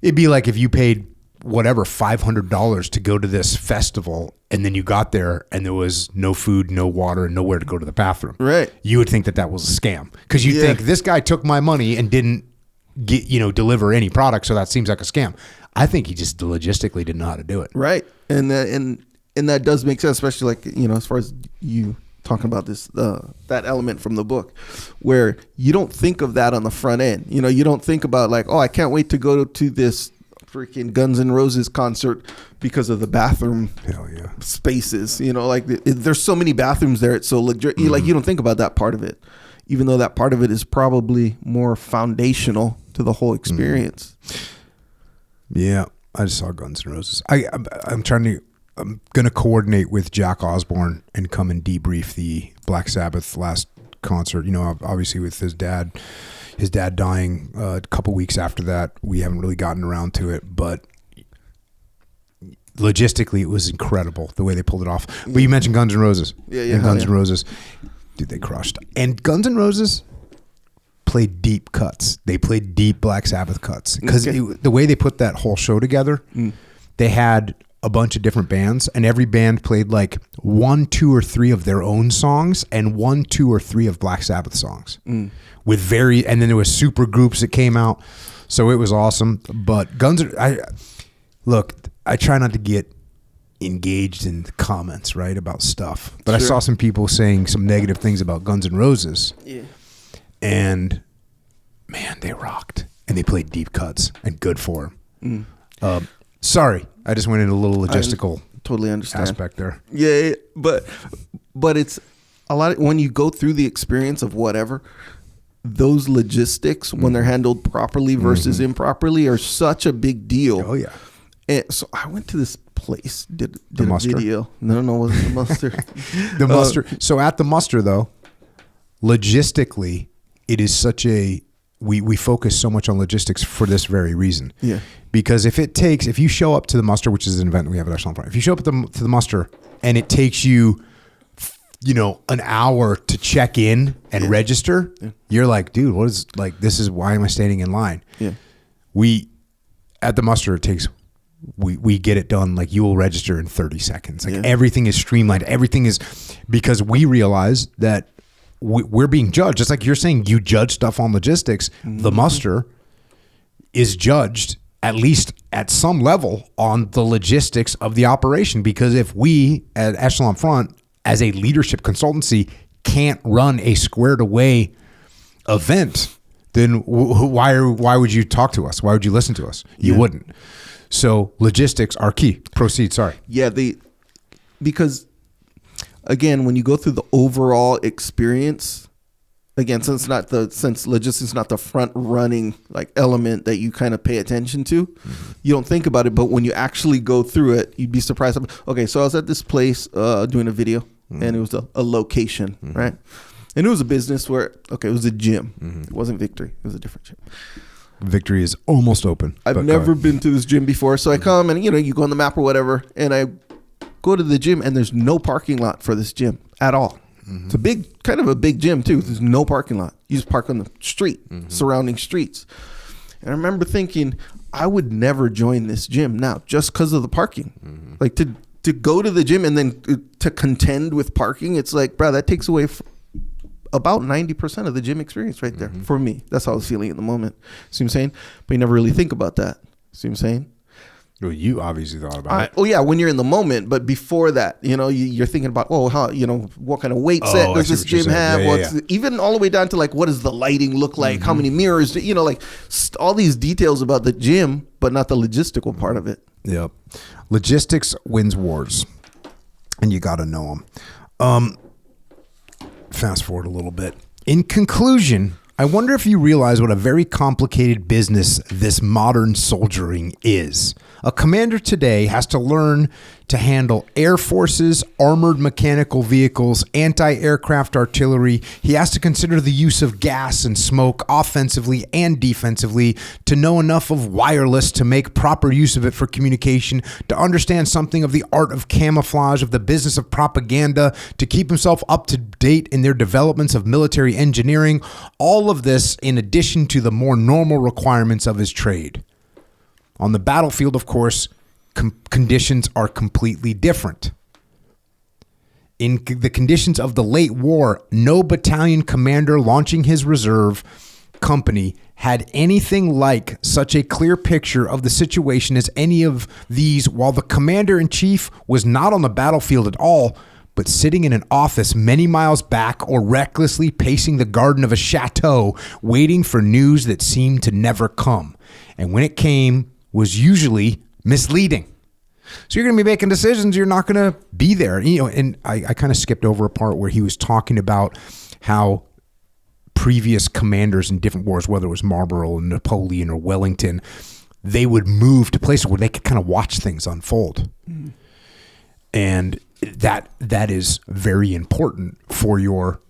it'd be like if you paid whatever, $500 to go to this festival and then you got there and there was no food, no water, and nowhere to go to the bathroom. Right. You would think that was a scam because you think this guy took my money and didn't deliver any product. So that seems like a scam. I think he just logistically didn't know how to do it. Right. And that does make sense, especially like, as far as you talking about this, that element from the book where you don't think of that on the front end. You don't think about like, oh, I can't wait to go to this freaking Guns N' Roses concert because of the bathroom spaces. There's so many bathrooms there. It's so legit. Like you don't think about that part of it, even though that part of it is probably more foundational to the whole experience. Yeah, I just saw Guns N' Roses. I'm going to coordinate with Jack Osborne and come and debrief the Black Sabbath last concert. Obviously with his dad dying a couple weeks after that, we haven't really gotten around to it, but logistically it was incredible the way they pulled it off. But you mentioned Guns N' Roses. And Guns N' Roses, dude, they crushed. And Guns N' Roses played deep cuts. They played deep Black Sabbath cuts because the way they put that whole show together, they had a bunch of different bands and every band played like 1, 2, or 3 of their own songs and 1, 2, or 3 of Black Sabbath songs and then there was super groups that came out. So it was awesome. But I try not to get engaged in the comments, right, about stuff. But I saw some people saying some negative things about Guns N' Roses. Yeah. And man, they rocked and they played deep cuts and good for them. Sorry, I just went into a little logistical totally understand aspect there. Yeah, but it's a lot when you go through the experience of whatever, those logistics when they're handled properly versus improperly are such a big deal. Oh yeah. And so I went to this place, did the a muster? video. No, it wasn't the muster. The muster. So at the muster though, logistically, it is such a we focus so much on logistics for this very reason. Yeah. Because if you show up to the muster, which is an event we have at Echelon Front, if you show up to the muster and it takes you, an hour to check in and register, you're like, dude, why am I standing in line? Yeah. At the muster, we get it done. Like you will register in 30 seconds. Like everything is streamlined. Everything is because we realize that we're being judged. Just like you're saying, you judge stuff on logistics. The muster is judged at least at some level on the logistics of the operation. Because if we at Echelon Front, as a leadership consultancy, can't run a squared away event, then why would you talk to us? Why would you listen to us? You wouldn't. So logistics are key. Proceed. Sorry. Yeah. Because again, when you go through the overall experience, again, since logistics is not the front running like element that you kind of pay attention to, you don't think about it. But when you actually go through it, you'd be surprised. Okay, so I was at this place doing a video, and it was a location, right? And it was a business where, it was a gym. It wasn't Victory. It was a different gym. Victory is almost open. I've never been to this gym before. So I come and, you go on the map or whatever, and I go to the gym, and there's no parking lot for this gym at all. It's kind of a big gym too. There's no parking lot. You just park on the street, surrounding streets. And I remember thinking, I would never join this gym now just because of the parking. Like to go to the gym and then to contend with parking, it's like, bro, that takes away about 90% of the gym experience right there for me. That's how I was feeling in the moment. See what I'm saying? But you never really think about that. See what I'm saying? Well, you obviously thought about it. Oh yeah, when you're in the moment, but before that, you're thinking about, how, what kind of weight set does this gym have? Even all the way down to like, what does the lighting look like? How many mirrors? All these details about the gym, but not the logistical part of it. Yep, logistics wins wars, and you got to know them. Fast forward a little bit. In conclusion, I wonder if you realize what a very complicated business this modern soldiering is. A commander today has to learn to handle air forces, armored mechanical vehicles, anti-aircraft artillery. He has to consider the use of gas and smoke offensively and defensively, to know enough of wireless to make proper use of it for communication, to understand something of the art of camouflage, of the business of propaganda, to keep himself up to date in their developments of military engineering. All of this in addition to the more normal requirements of his trade. On the battlefield, of course, conditions are completely different. In the conditions of the late war, no battalion commander launching his reserve company had anything like such a clear picture of the situation as any of these, while the commander-in-chief was not on the battlefield at all, but sitting in an office many miles back or recklessly pacing the garden of a chateau, waiting for news that seemed to never come. And when it came, was usually misleading. So you're going to be making decisions. You're not going to be there. And I kind of skipped over a part where he was talking about how previous commanders in different wars, whether it was Marlborough or Napoleon or Wellington, they would move to places where they could kind of watch things unfold. Mm. And that is very important for your,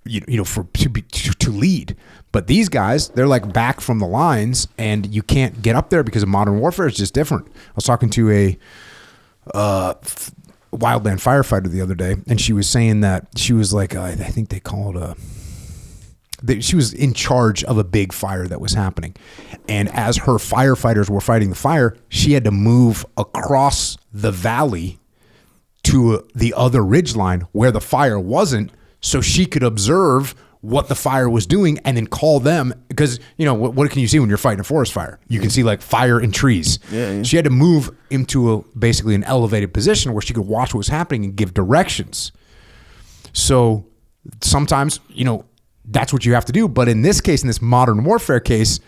to lead. But these guys, they're like back from the lines, and you can't get up there because of modern warfare. It's just different. I was talking to a wildland firefighter the other day, and she was saying that she was like, I think they call it she was in charge of a big fire that was happening. And as her firefighters were fighting the fire, she had to move across the valley to the other ridgeline where the fire wasn't, so she could observe what the fire was doing and then call them, because what can you see when you're fighting a forest fire? You can see like fire and trees. Yeah. She had to move into basically an elevated position where she could watch what was happening and give directions. So sometimes that's what you have to do, but in this case, in this modern warfare case,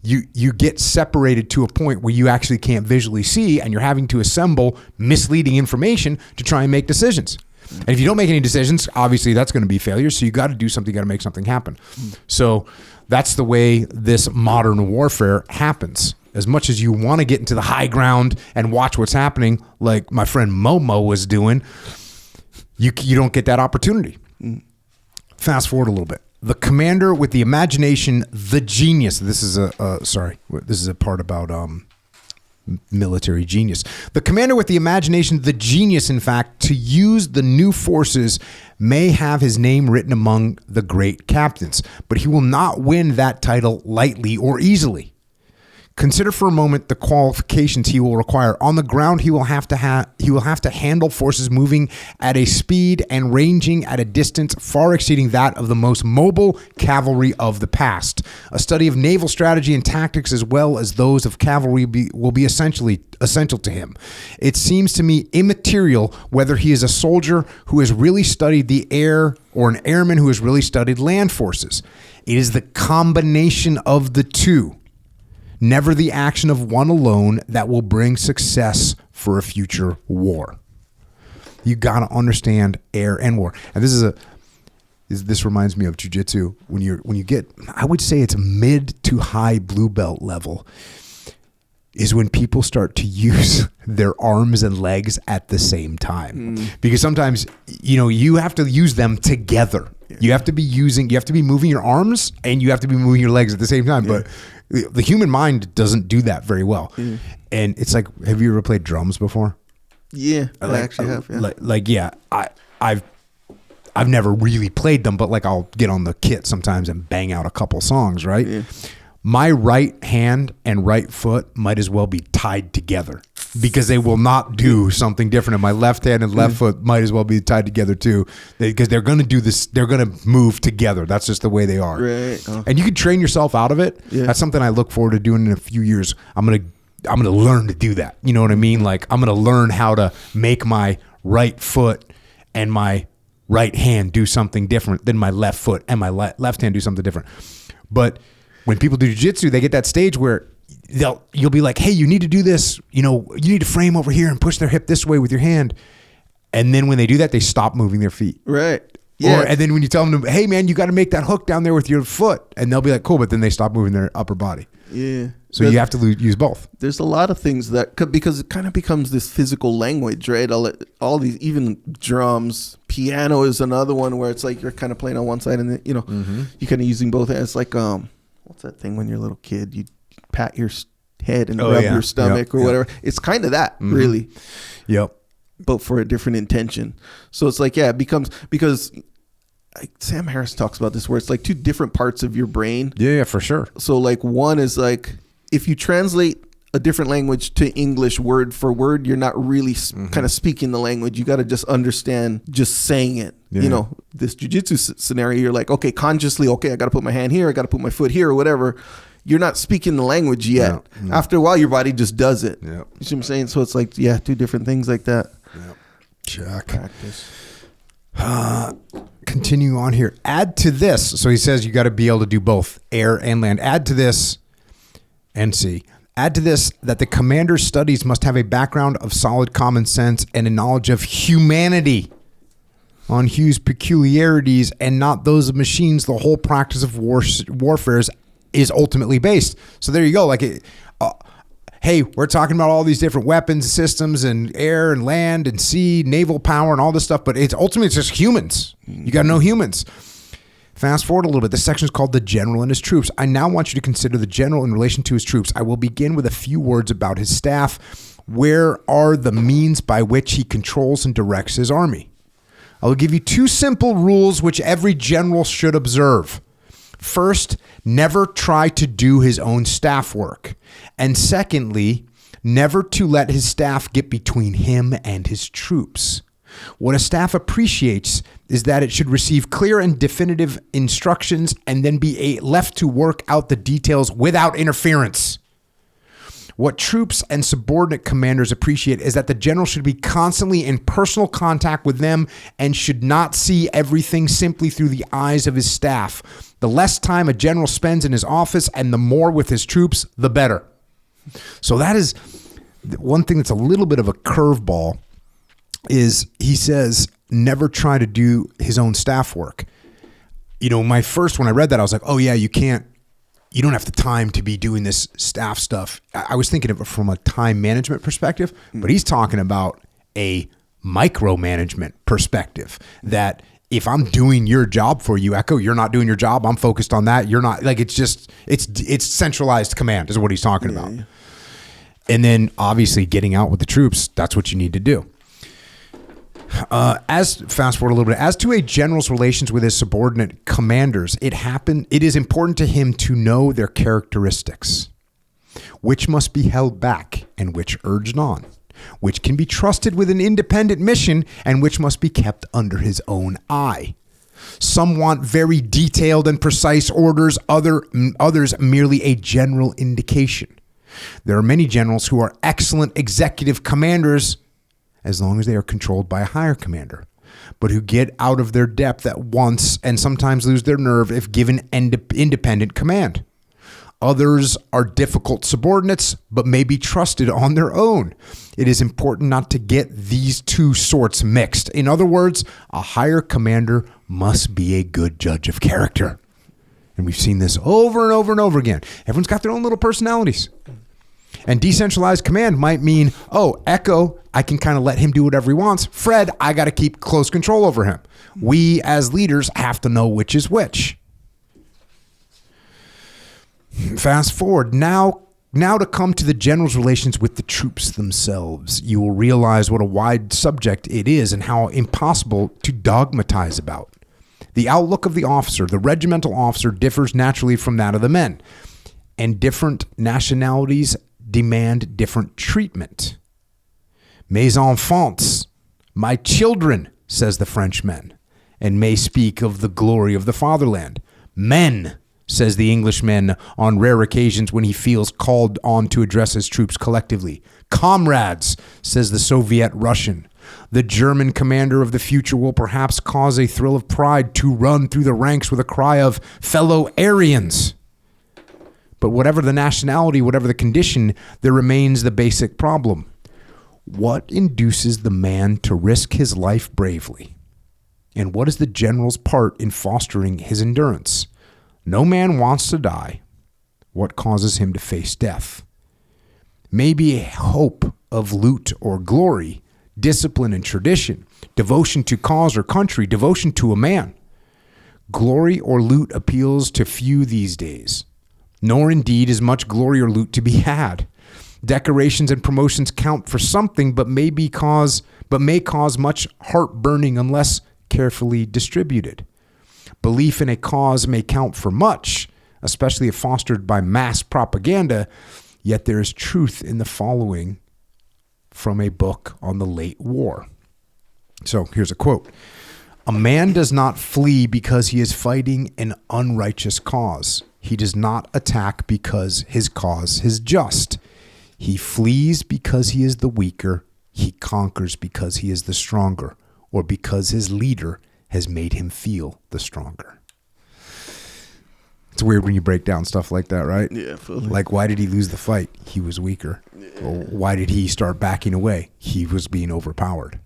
you get separated to a point where you actually can't visually see, and you're having to assemble misleading information to try and make decisions. And if you don't make any decisions, obviously that's going to be failure. So you got to do something, you got to make something happen. So that's the way this modern warfare happens. As much as you want to get into the high ground and watch what's happening, like my friend Momo was doing, you don't get that opportunity. Fast forward a little bit. The commander with the imagination, the genius. This is a part about military genius. The commander with the imagination, the genius, in fact, to use the new forces may have his name written among the great captains, but he will not win that title lightly or easily. Consider for a moment the qualifications he will require. On the ground, he will have to handle forces moving at a speed and ranging at a distance far exceeding that of the most mobile cavalry of the past. A study of naval strategy and tactics as well as those of cavalry will be essential to him. It seems to me immaterial whether he is a soldier who has really studied the air or an airman who has really studied land forces. It is the combination of the two, never the action of one alone, that will bring success for a future war. You got to understand air and war. And this reminds me of jiu-jitsu. When you get, I would say it's mid to high blue belt level, is when people start to use their arms and legs at the same time. Because sometimes, you have to use them together. You have to be moving your arms and you have to be moving your legs at the same time. But the human mind doesn't do that very well. And it's like, have you ever played drums before? Yeah, I actually have. Yeah. I've never really played them, but like I'll get on the kit sometimes and bang out a couple songs, right? Yeah. My right hand and right foot might as well be tied together because they will not do something different. And my left hand and left foot might as well be tied together too, because they're going to do this. They're going to move together. That's just the way they are. Right. And you can train yourself out of it. Yeah. That's something I look forward to doing in a few years. I'm going to learn to do that. You know what I mean? Like I'm going to learn how to make my right foot and my right hand do something different than my left foot and my left hand do something different. But when people do jiu-jitsu, they get that stage where you'll be like, hey, you need to do this. You need to frame over here and push their hip this way with your hand. And then when they do that, they stop moving their feet. Right. Yeah. And then when you tell them, hey man, you got to make that hook down there with your foot, and they'll be like, cool, but then they stop moving their upper body. Yeah. So you have to use both. There's a lot of things that because it kind of becomes this physical language, right? All these, even drums, piano is another one where it's like you're kind of playing on one side and then, you're kind of using both hands. It's like what's that thing when you're a little kid? You pat your head and rub your stomach or whatever. It's kind of that, really. Yep. But for a different intention. So it's like, it becomes, because Sam Harris talks about this where it's like two different parts of your brain. Yeah, for sure. So like one is like, if you translate a different language to English word for word, you're not really kind of speaking the language. You got to just understand just saying it. Yeah. This jiu-jitsu scenario, you're like, okay, consciously, okay, I got to put my hand here. I got to put my foot here or whatever. You're not speaking the language yet. No. After a while, your body just does it. Yep. You see what I'm saying? So it's like, two different things like that. Yep. Check. Practice. Continue on here. Add to this. So he says you got to be able to do both air and land. Add to this and see. Add to this that the commander's studies must have a background of solid common sense and a knowledge of humanity on Hugh's peculiarities and not those of machines. The whole practice of warfare is ultimately based. So there you go. Like, hey, we're talking about all these different weapons systems and air and land and sea, naval power and all this stuff, but it's just humans. You got to know humans. Fast forward a little bit. This section is called The General and His Troops. I now want you to consider the general in relation to his troops. I will begin with a few words about his staff. Where are the means by which he controls and directs his army? I will give you two simple rules which every general should observe. First, never try to do his own staff work. And secondly, never to let his staff get between him and his troops. What a staff appreciates is that it should receive clear and definitive instructions and then be left to work out the details without interference. What troops and subordinate commanders appreciate is that the general should be constantly in personal contact with them and should not see everything simply through the eyes of his staff. The less time a general spends in his office and the more with his troops, the better. So that is one thing that's a little bit of a curveball. Is he says never try to do his own staff work. When I read that, I was like, oh yeah, you don't have the time to be doing this staff stuff. I was thinking of it from a time management perspective, but he's talking about a micromanagement perspective that if I'm doing your job for you, Echo, you're not doing your job. I'm focused on that. You're not, like, it's centralized command is what he's talking about. Yeah. And then obviously getting out with the troops, that's what you need to do. Fast forward a little bit, as to a general's relations with his subordinate commanders, it is important to him to know their characteristics, which must be held back and which urged on, which can be trusted with an independent mission and which must be kept under his own eye. Some want very detailed and precise orders, others merely a general indication. There are many generals who are excellent executive commanders as long as they are controlled by a higher commander, but who get out of their depth at once and sometimes lose their nerve if given independent command. Others are difficult subordinates, but may be trusted on their own. It is important not to get these two sorts mixed. In other words, a higher commander must be a good judge of character. And we've seen this over and over and over again. Everyone's got their own little personalities. And decentralized command might mean, Echo, I can kind of let him do whatever he wants. Fred, I got to keep close control over him. We as leaders have to know which is which. Fast forward. Now to come to the general's relations with the troops themselves. You will realize what a wide subject it is and how impossible to dogmatize about. The outlook of the officer, the regimental officer, differs naturally from that of the men. And different nationalities demand different treatment. Mes enfants, my children, says the Frenchman, and may speak of the glory of the fatherland. Men, says the Englishman on rare occasions when he feels called on to address his troops collectively. Comrades, says the Soviet Russian. The German commander of the future will perhaps cause a thrill of pride to run through the ranks with a cry of fellow Aryans. But whatever the nationality, whatever the condition, there remains the basic problem. What induces the man to risk his life bravely? And what is the general's part in fostering his endurance? No man wants to die. What causes him to face death? Maybe a hope of loot or glory, discipline and tradition, devotion to cause or country, devotion to a man. Glory or loot appeals to few these days, nor indeed is much glory or loot to be had. Decorations and promotions count for something, but may cause much heartburning unless carefully distributed. Belief in a cause may count for much, especially if fostered by mass propaganda, yet there is truth in the following from a book on the late war. So here's a quote. A man does not flee because he is fighting an unrighteous cause. He does not attack because his cause is just. He flees because he is the weaker. He conquers because he is the stronger, or because his leader has made him feel the stronger. It's weird when you break down stuff like that, right? Yeah, fully. Like, why did he lose the fight? He was weaker. Yeah. Or why did he start backing away? He was being overpowered.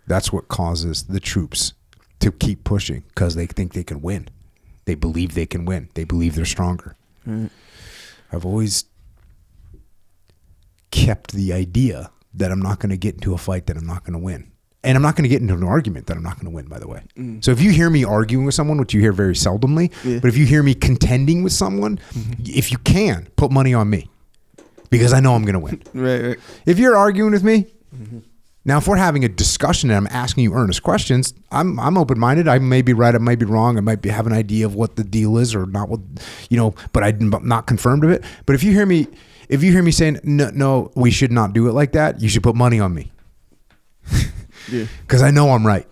That's what causes the troops to keep pushing, because they think they can win. They believe they can win. They believe they're stronger. I've always kept the idea that I'm not going to get into a fight that I'm not going to win. And I'm not going to get into an argument that I'm not going to win, by the way. So if you hear me arguing with someone, which you hear very seldomly, but if you hear me contending with someone, if you can, put money on me, because I know I'm going to win. Right. If you're arguing with me, now if we're having a discussion and I'm asking you earnest questions, I'm open-minded. I may be right, I might be wrong. I might have an idea of what the deal is or not, what, but I'm not confirmed of it. But if you hear me saying, no, we should not do it like that, you should put money on me. Because I know I'm right.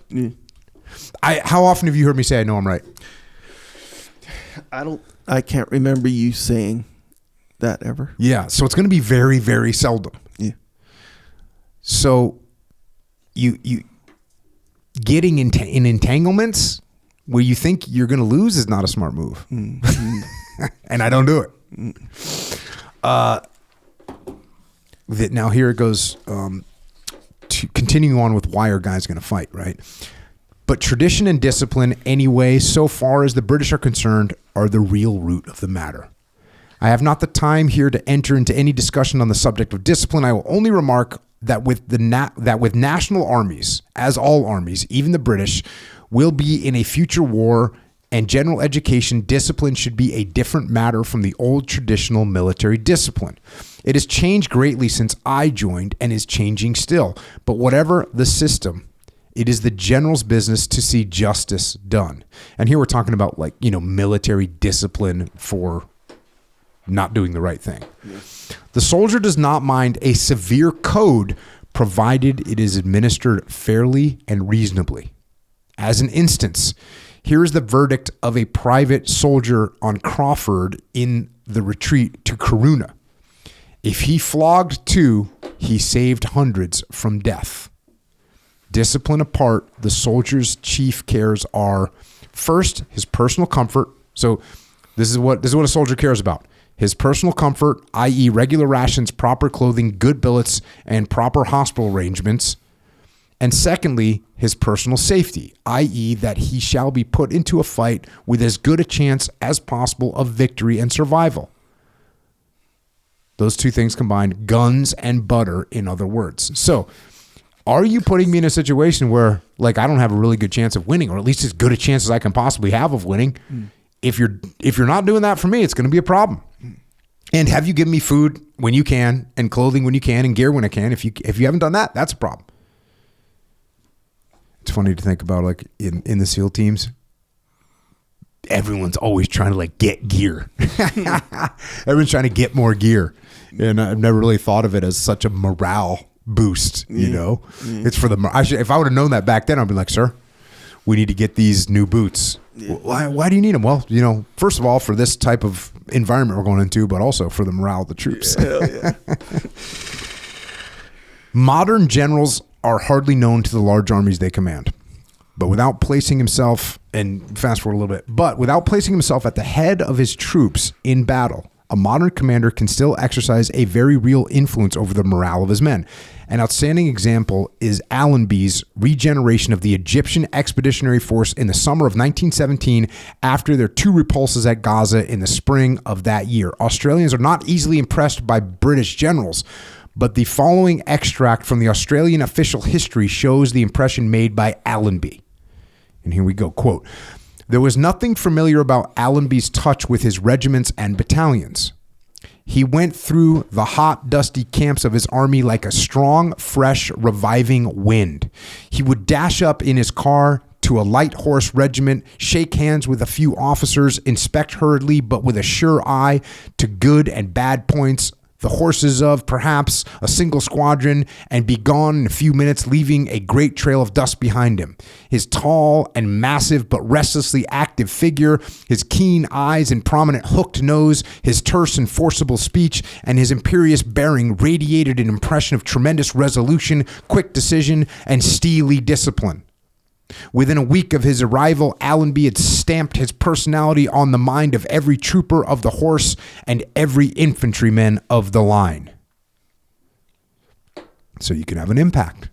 How often have you heard me say I know I'm right? I can't remember you saying that ever. Yeah, so it's going to be very, very seldom. Yeah. So you getting in entanglements where you think you're going to lose is not a smart move. And I don't do it. Now here it goes. To continue on with why are guys going to fight, right? But tradition and discipline, anyway, so far as the British are concerned, are the real root of the matter. I have not the time here to enter into any discussion on the subject of discipline. I will only remark that with national armies, as all armies, even the British, will be in a future war and general education, discipline should be a different matter from the old traditional military discipline. It has changed greatly since I joined and is changing still. But whatever the system, it is the general's business to see justice done. And here we're talking about military discipline for not doing the right thing. The soldier does not mind a severe code provided it is administered fairly and reasonably. As an instance, here is the verdict of a private soldier on Crawford in the retreat to Corunna. If he flogged 2, he saved hundreds from death. Discipline apart, the soldier's chief cares are, first, his personal comfort. So this is what a soldier cares about. His personal comfort, i.e. regular rations, proper clothing, good billets, and proper hospital arrangements. And secondly, his personal safety, i.e. that he shall be put into a fight with as good a chance as possible of victory and survival. Those two things combined, guns and butter, in other words. So, are you putting me in a situation where, I don't have a really good chance of winning, or at least as good a chance as I can possibly have of winning? If you're not doing that for me, it's going to be a problem. And have you given me food when you can, and clothing when you can, and gear when I can? If you haven't done that, that's a problem. It's funny to think about, in the SEAL teams, everyone's always trying to get gear. Everyone's trying to get more gear. And I've never really thought of it as such a morale boost, It's for if I would have known that back then, I'd be like, sir, we need to get these new boots. Yeah. Why do you need them? Well, first of all, for this type of environment we're going into, but also for the morale of the troops. Yeah. Modern generals are hardly known to the large armies they command. But without placing himself, and fast forward a little bit, without placing himself at the head of his troops in battle, a modern commander can still exercise a very real influence over the morale of his men. An outstanding example is Allenby's regeneration of the Egyptian Expeditionary Force in the summer of 1917 after their 2 repulses at Gaza in the spring of that year. Australians are not easily impressed by British generals, but the following extract from the Australian official history shows the impression made by Allenby. And here we go, quote, "There was nothing familiar about Allenby's touch with his regiments and battalions. He went through the hot, dusty camps of his army like a strong, fresh, reviving wind. He would dash up in his car to a light horse regiment, shake hands with a few officers, inspect hurriedly but with a sure eye to good and bad points the horses of perhaps a single squadron, and be gone in a few minutes, leaving a great trail of dust behind him. His tall and massive but restlessly active figure, his keen eyes and prominent hooked nose, his terse and forcible speech, and his imperious bearing radiated an impression of tremendous resolution, quick decision, and steely discipline. Within a week of his arrival, Allenby had stamped his personality on the mind of every trooper of the horse and every infantryman of the line." So you can have an impact.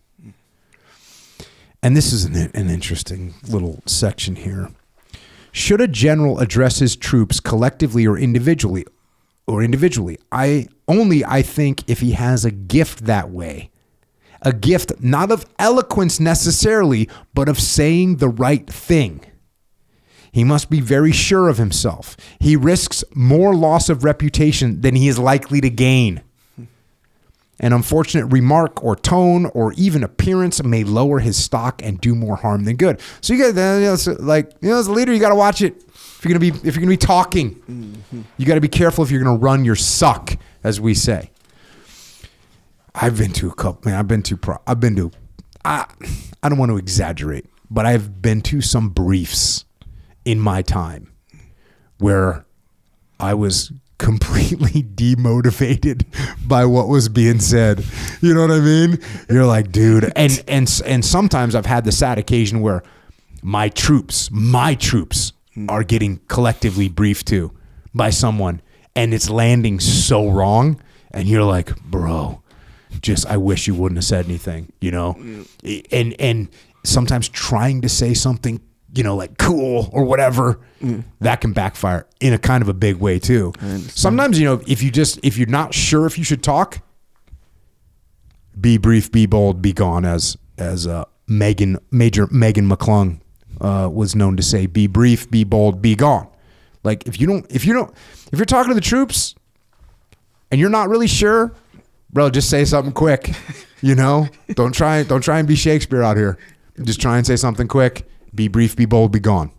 And this is an interesting little section here. "Should a general address his troops collectively or individually? I think if he has a gift that way. A gift not of eloquence necessarily, but of saying the right thing. He must be very sure of himself. He risks more loss of reputation than he is likely to gain. An unfortunate remark or tone or even appearance may lower his stock and do more harm than good." So you got, as a leader, you got to watch it. If you're gonna be talking, you got to be careful if you're gonna run your suck, as we say. I've been to a couple, man. I don't want to exaggerate, but I've been to some briefs in my time where I was completely demotivated by what was being said. You know what I mean? You're like, dude. And sometimes I've had the sad occasion where my troops are getting collectively briefed to by someone, and it's landing so wrong. And you're like, bro, I wish you wouldn't have said anything, you know? And sometimes trying to say something, like cool or whatever, that can backfire in a kind of a big way too. Sometimes, if you're not sure if you should talk, be brief, be bold, be gone, as Major Megan McClung was known to say, be brief, be bold, be gone. Like if you're talking to the troops and you're not really sure, bro, just say something quick, Don't try and be Shakespeare out here. Just try and say something quick. Be brief, be bold, be gone.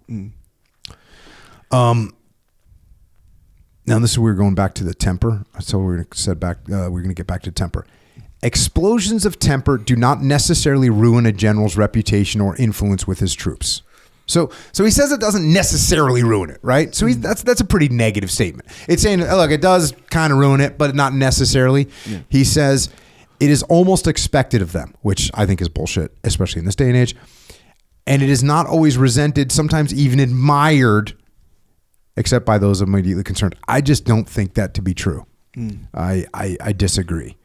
Now this is where we're going back to the temper. So we're going to get back to temper. Explosions of temper do not necessarily ruin a general's reputation or influence with his troops. So he says it doesn't necessarily ruin it, right? So that's a pretty negative statement. It's saying, look, it does kind of ruin it, but not necessarily. Yeah. He says it is almost expected of them, which I think is bullshit, especially in this day and age. And it is not always resented, sometimes even admired, except by those immediately concerned. I just don't think that to be true. I disagree.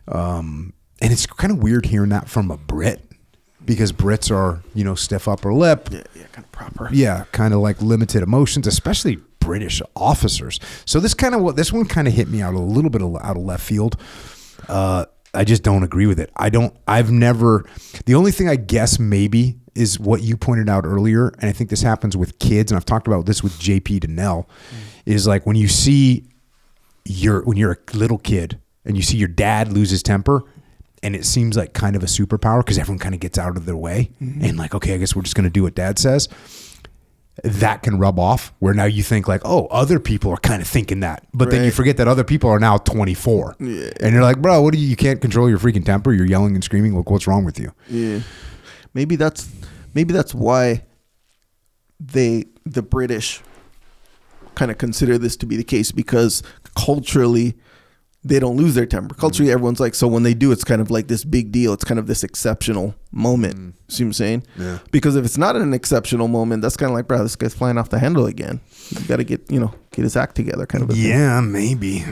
And it's kind of weird hearing that from a Brit, because Brits are, stiff upper lip. Yeah, kind of proper. Yeah, kind of like limited emotions, especially British officers. So this one kind of hit me out a little bit out of left field. I just don't agree with it. The only thing I guess maybe is what you pointed out earlier, and I think this happens with kids, and I've talked about this with JP Donnell, is like when you're a little kid and you see your dad lose his temper, and it seems like kind of a superpower because everyone kind of gets out of their way and like, okay, I guess we're just going to do what dad says. That can rub off where now you think like, oh, other people are kind of thinking that, but then you forget that other people are now 24 and you're like, bro, you can't control your freaking temper. You're yelling and screaming. Look, what's wrong with you? Yeah. Maybe that's why the British kind of consider this to be the case, because culturally they don't lose their temper. Culturally, everyone's like, so when they do, it's kind of like this big deal. It's kind of this exceptional moment. See what I'm saying? Yeah. Because if it's not an exceptional moment, that's kind of like, bro, this guy's flying off the handle again. You got to get his act together, kind of a thing. Yeah, maybe.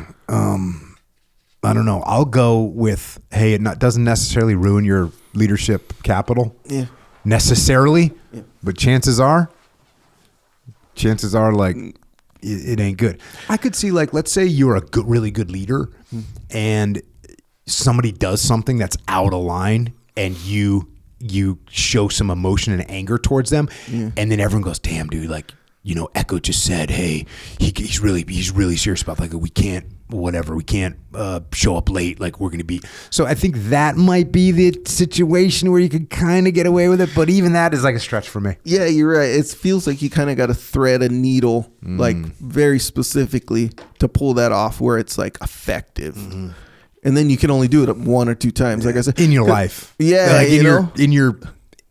I don't know. I'll go with, hey, it doesn't necessarily ruin your leadership capital. Yeah. Necessarily. Yeah. But chances are like it ain't good. I could see, like, let's say you're a really good leader and somebody does something that's out of line and you show some emotion and anger towards them, and then everyone goes, damn, dude, like, Echo just said, hey, he's really serious about, like, we can't show up late, like, we're gonna be. So I think that might be the situation where you could kind of get away with it, but even that is like a stretch for me. Yeah, you're right. It feels like you kind of got to thread a needle, like, very specifically to pull that off where it's, like, effective. And then you can only do it one or two times, like I said, in your life. Yeah, like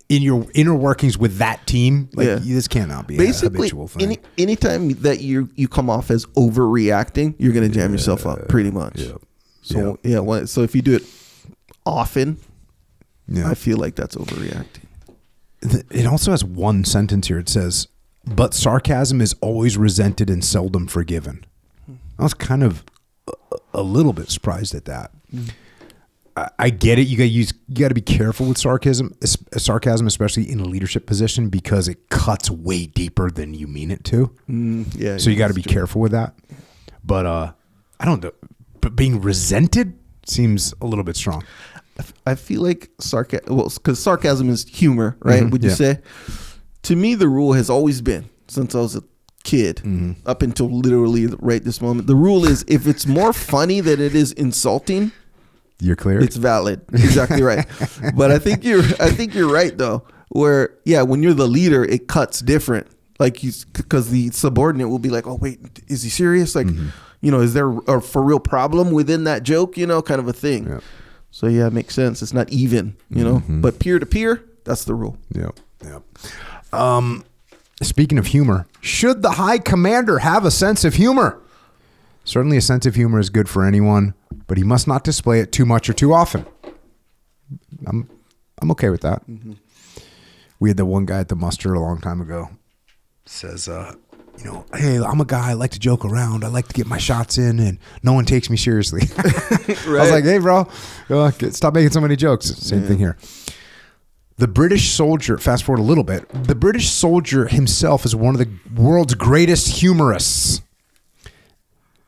in your inner workings with that team, like, this cannot be basically a habitual thing. Anytime that you come off as overreacting, you're going to jam yourself up pretty much. So so if you do it often, I feel like that's overreacting. It also has one sentence here. It says, "But sarcasm is always resented and seldom forgiven." I was kind of a little bit surprised at that. I get it. You got to be careful with sarcasm, especially in a leadership position, because it cuts way deeper than you mean it to. So you got to be careful with that. But I don't know. But being resented seems a little bit strong. I feel like because sarcasm is humor, right? Would you say? To me, the rule has always been, since I was a kid, up until literally right this moment, the rule is, if it's more funny than it is insulting, you're clear. It's valid. Exactly right. But I think you're right though. Where when you're the leader, it cuts different. Like, because the subordinate will be like, oh wait, is he serious? Like, is there a for real problem within that joke? Kind of a thing. Yeah. So it makes sense. It's not even. But peer to peer, that's the rule. Yeah. Speaking of humor, should the high commander have a sense of humor? Certainly a sense of humor is good for anyone, but he must not display it too much or too often. I'm okay with that. We had the one guy at the muster a long time ago. Says, hey, I'm a guy, I like to joke around. I like to get my shots in, and no one takes me seriously. Right. I was like, hey, bro, stop making so many jokes. Same thing here. The British soldier, fast forward a little bit, the British soldier himself is one of the world's greatest humorists.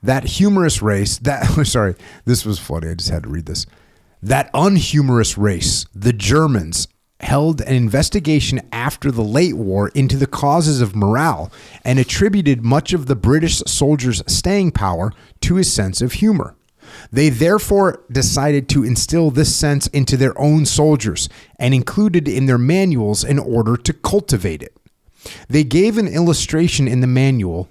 That humorous race, this was funny. I just had to read this. That unhumorous race, the Germans, held an investigation after the late war into the causes of morale and attributed much of the British soldier's staying power to his sense of humor. They therefore decided to instill this sense into their own soldiers and included it in their manuals in order to cultivate it. They gave an illustration in the manual,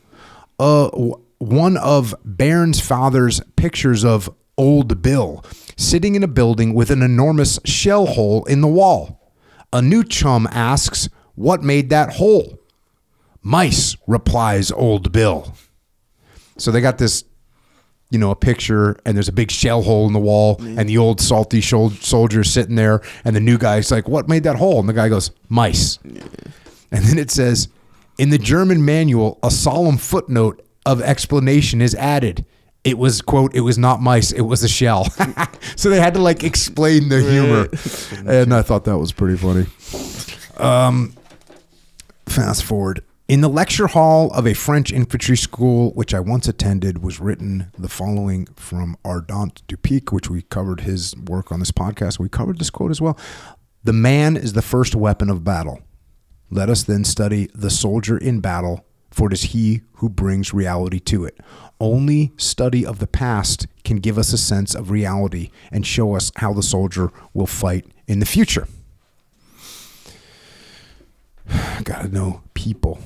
one of Bairnsfather's pictures of Old Bill sitting in a building with an enormous shell hole in the wall. A new chum asks, "What made that hole?" "Mice," replies Old Bill. So they got this, a picture, and there's a big shell hole in the wall, and the old salty soldier sitting there, and the new guy's like, "What made that hole?" And the guy goes, "Mice." And then it says, in the German manual, a solemn footnote of explanation is added. It was, quote, "It was not mice, it was a shell." So they had to explain the humor. And I thought that was pretty funny. Fast forward. In the lecture hall of a French infantry school, which I once attended, was written the following from Ardant Dupic, which we covered his work on this podcast. We covered this quote as well. "The man is the first weapon of battle. Let us then study the soldier in battle, for it is he who brings reality to it. Only study of the past can give us a sense of reality and show us how the soldier will fight in the future." Gotta know people.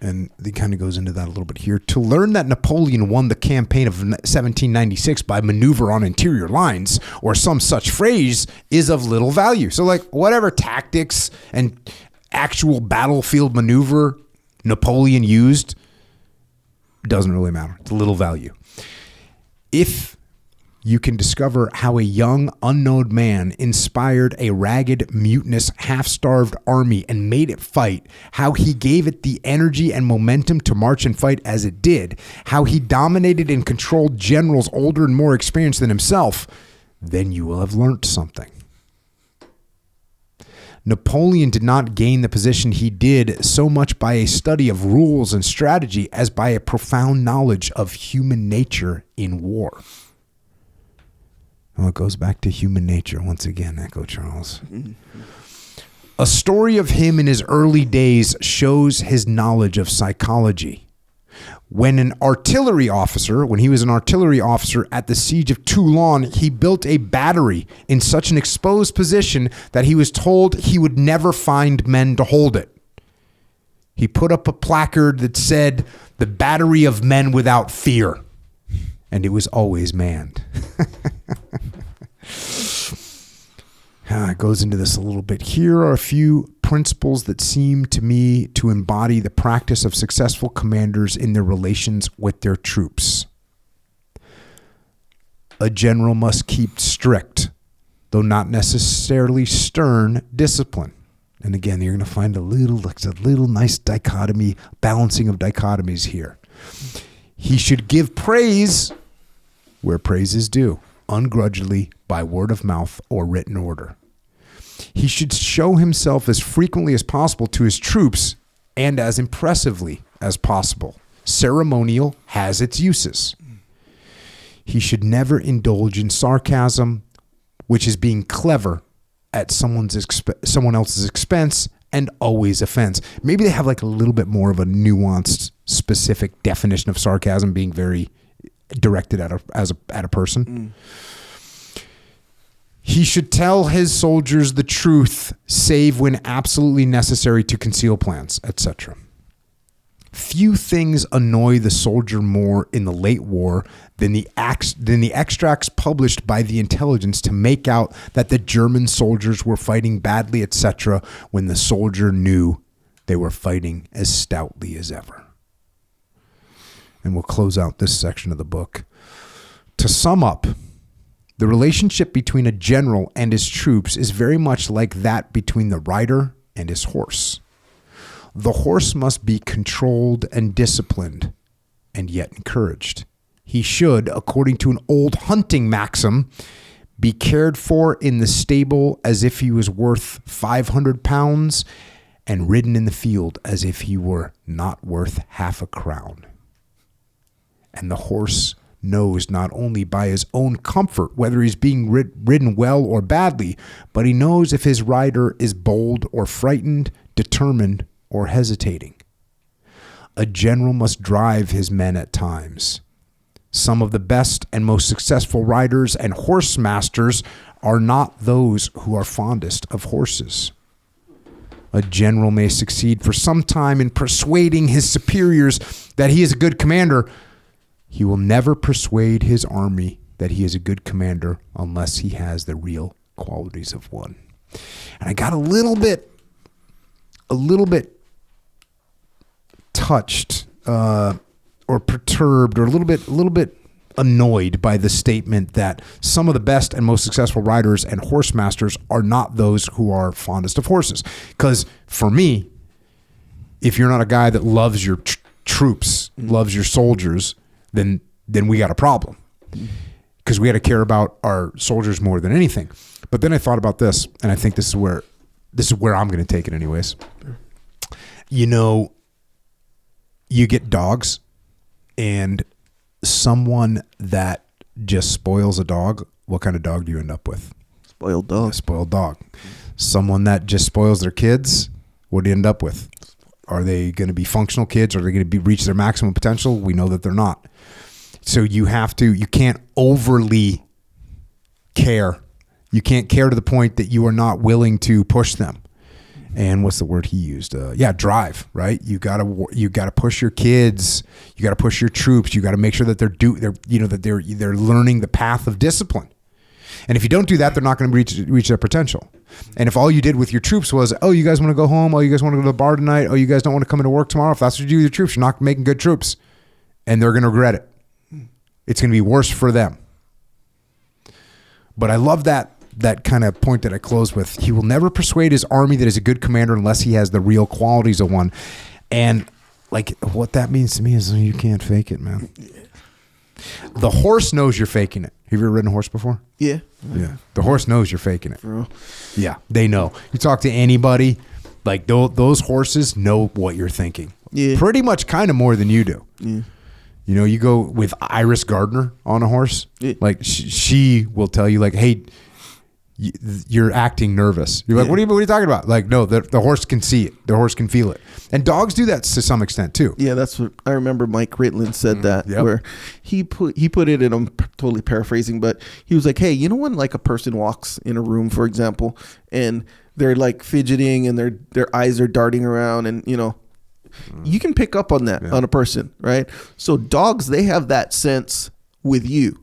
And he kind of goes into that a little bit here. To learn that Napoleon won the campaign of 1796 by maneuver on interior lines or some such phrase is of little value. So whatever tactics and actual battlefield maneuver Napoleon used doesn't really matter. It's little value. If you can discover how a young, unknown man inspired a ragged, mutinous, half-starved army and made it fight, how he gave it the energy and momentum to march and fight as it did, how he dominated and controlled generals older and more experienced than himself, then you will have learnt something. Napoleon did not gain the position he did so much by a study of rules and strategy as by a profound knowledge of human nature in war. Well, it goes back to human nature once again, Echo Charles. A story of him in his early days shows his knowledge of psychology. When he was an artillery officer at the siege of Toulon, he built a battery in such an exposed position that he was told he would never find men to hold it. He put up a placard that said, "The battery of men without fear." And it was always manned. It goes into this a little bit. Here are a few principles that seem to me to embody the practice of successful commanders in their relations with their troops. A general must keep strict, though not necessarily stern, discipline. And again, you're going to find a little nice dichotomy, balancing of dichotomies here. He should give praise where praise is due, ungrudgingly, by word of mouth or written order. He should show himself as frequently as possible to his troops and as impressively as possible. Ceremonial has its uses. He should never indulge in sarcasm, which is being clever at someone else's expense and always offense. Maybe they have like a little bit more of a nuanced, specific definition of sarcasm, being very directed at a person. He should tell his soldiers the truth, save when absolutely necessary to conceal plans, etc. Few things annoy the soldier more in the late war than the extracts published by the intelligence to make out that the German soldiers were fighting badly, etc., when the soldier knew they were fighting as stoutly as ever. And we'll close out this section of the book. To sum up, the relationship between a general and his troops is very much like that between the rider and his horse. The horse must be controlled and disciplined, and yet encouraged. He should, according to an old hunting maxim, be cared for in the stable as if he was worth 500 pounds and ridden in the field as if he were not worth half a crown. And the horse knows not only by his own comfort whether he's being ridden well or badly, but he knows if his rider is bold or frightened, determined or hesitating. A general must drive his men at times. Some of the best and most successful riders and horse masters are not those who are fondest of horses. A general may succeed for some time in persuading his superiors that he is a good commander. He will never persuade his army that he is a good commander unless he has the real qualities of one. And I got a little bit touched or perturbed or a little bit annoyed by the statement that some of the best and most successful riders and horse masters are not those who are fondest of horses. Because for me, if you're not a guy that loves your troops, loves your soldiers, then we got a problem, because we got to care about our soldiers more than anything. But then I thought about this, and I think this is where I'm going to take it anyways. You know, you get dogs, and someone that just spoils a dog, what kind of dog do you end up with? Spoiled dog. A spoiled dog. Someone that just spoils their kids, what do you end up with? Are they going to be functional kids? Are they going to reach their maximum potential? We know that they're not. So you can't overly care. You can't care to the point that you are not willing to push them. And what's the word he used? Drive, right? You gotta push your kids. You gotta push your troops. You gotta make sure that they're learning the path of discipline. And if you don't do that, they're not going to reach their potential. And if all you did with your troops was, oh, you guys want to go home? Oh, you guys want to go to the bar tonight? Oh, you guys don't want to come into work tomorrow? If that's what you do with your troops, you're not making good troops. And they're going to regret it. It's going to be worse for them. But I love that kind of point that I close with. He will never persuade his army that he's a good commander unless he has the real qualities of one. And like what that means to me is you can't fake it, man. The horse knows you're faking it. Have you ever ridden a horse before? Yeah. Yeah. The horse knows you're faking it. For real. Yeah, they know. You talk to anybody, like those horses know what you're thinking. Yeah. Pretty much kind of more than you do. Yeah. You know, you go with Iris Gardner on a horse, like she will tell you like, hey, you're acting nervous. You're like, what are you talking about? Like, no, the horse can see it. The horse can feel it. And dogs do that to some extent too. Yeah, that's what I remember. Mike Ritland said that where he put it in. I'm totally paraphrasing, but he was like, hey, you know when like a person walks in a room, for example, and they're like fidgeting and their eyes are darting around, and you know, you can pick up on that on a person, right? So dogs, they have that sense with you.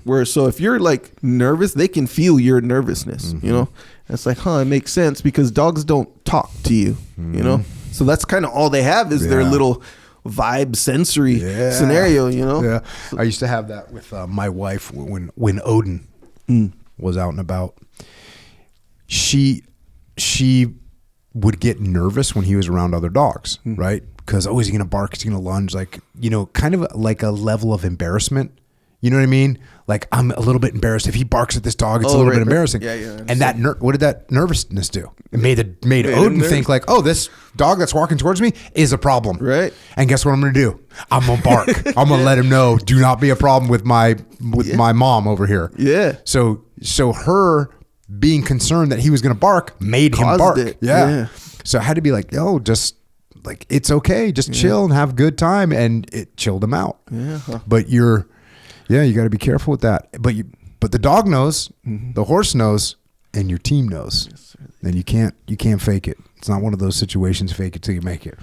Where so if you're like nervous, they can feel your nervousness, you know. It's like, it makes sense because dogs don't talk to you, you know. So that's kind of all they have is their little vibe sensory scenario, you know. Yeah, I used to have that with my wife when Odin was out and about. She would get nervous when he was around other dogs, right? Because is he gonna bark? Is he gonna lunge? Like, you know, kind of like a level of embarrassment. You know what I mean? Like, I'm a little bit embarrassed. If he barks at this dog, it's a little bit embarrassing. Yeah. And that what did that nervousness do? It made Odin think like, oh, this dog that's walking towards me is a problem. Right. And guess what I'm going to do? I'm going to bark. I'm going to let him know, do not be a problem with my mom over here. Yeah. So her being concerned that he was going to bark made him bark. Yeah. So I had to be like, just like, it's okay. Just chill and have a good time. And it chilled him out. Yeah. But you got to be careful with that. But the dog knows, the horse knows, and your team knows. Yes, and you can't fake it. It's not one of those situations, fake it till you make it.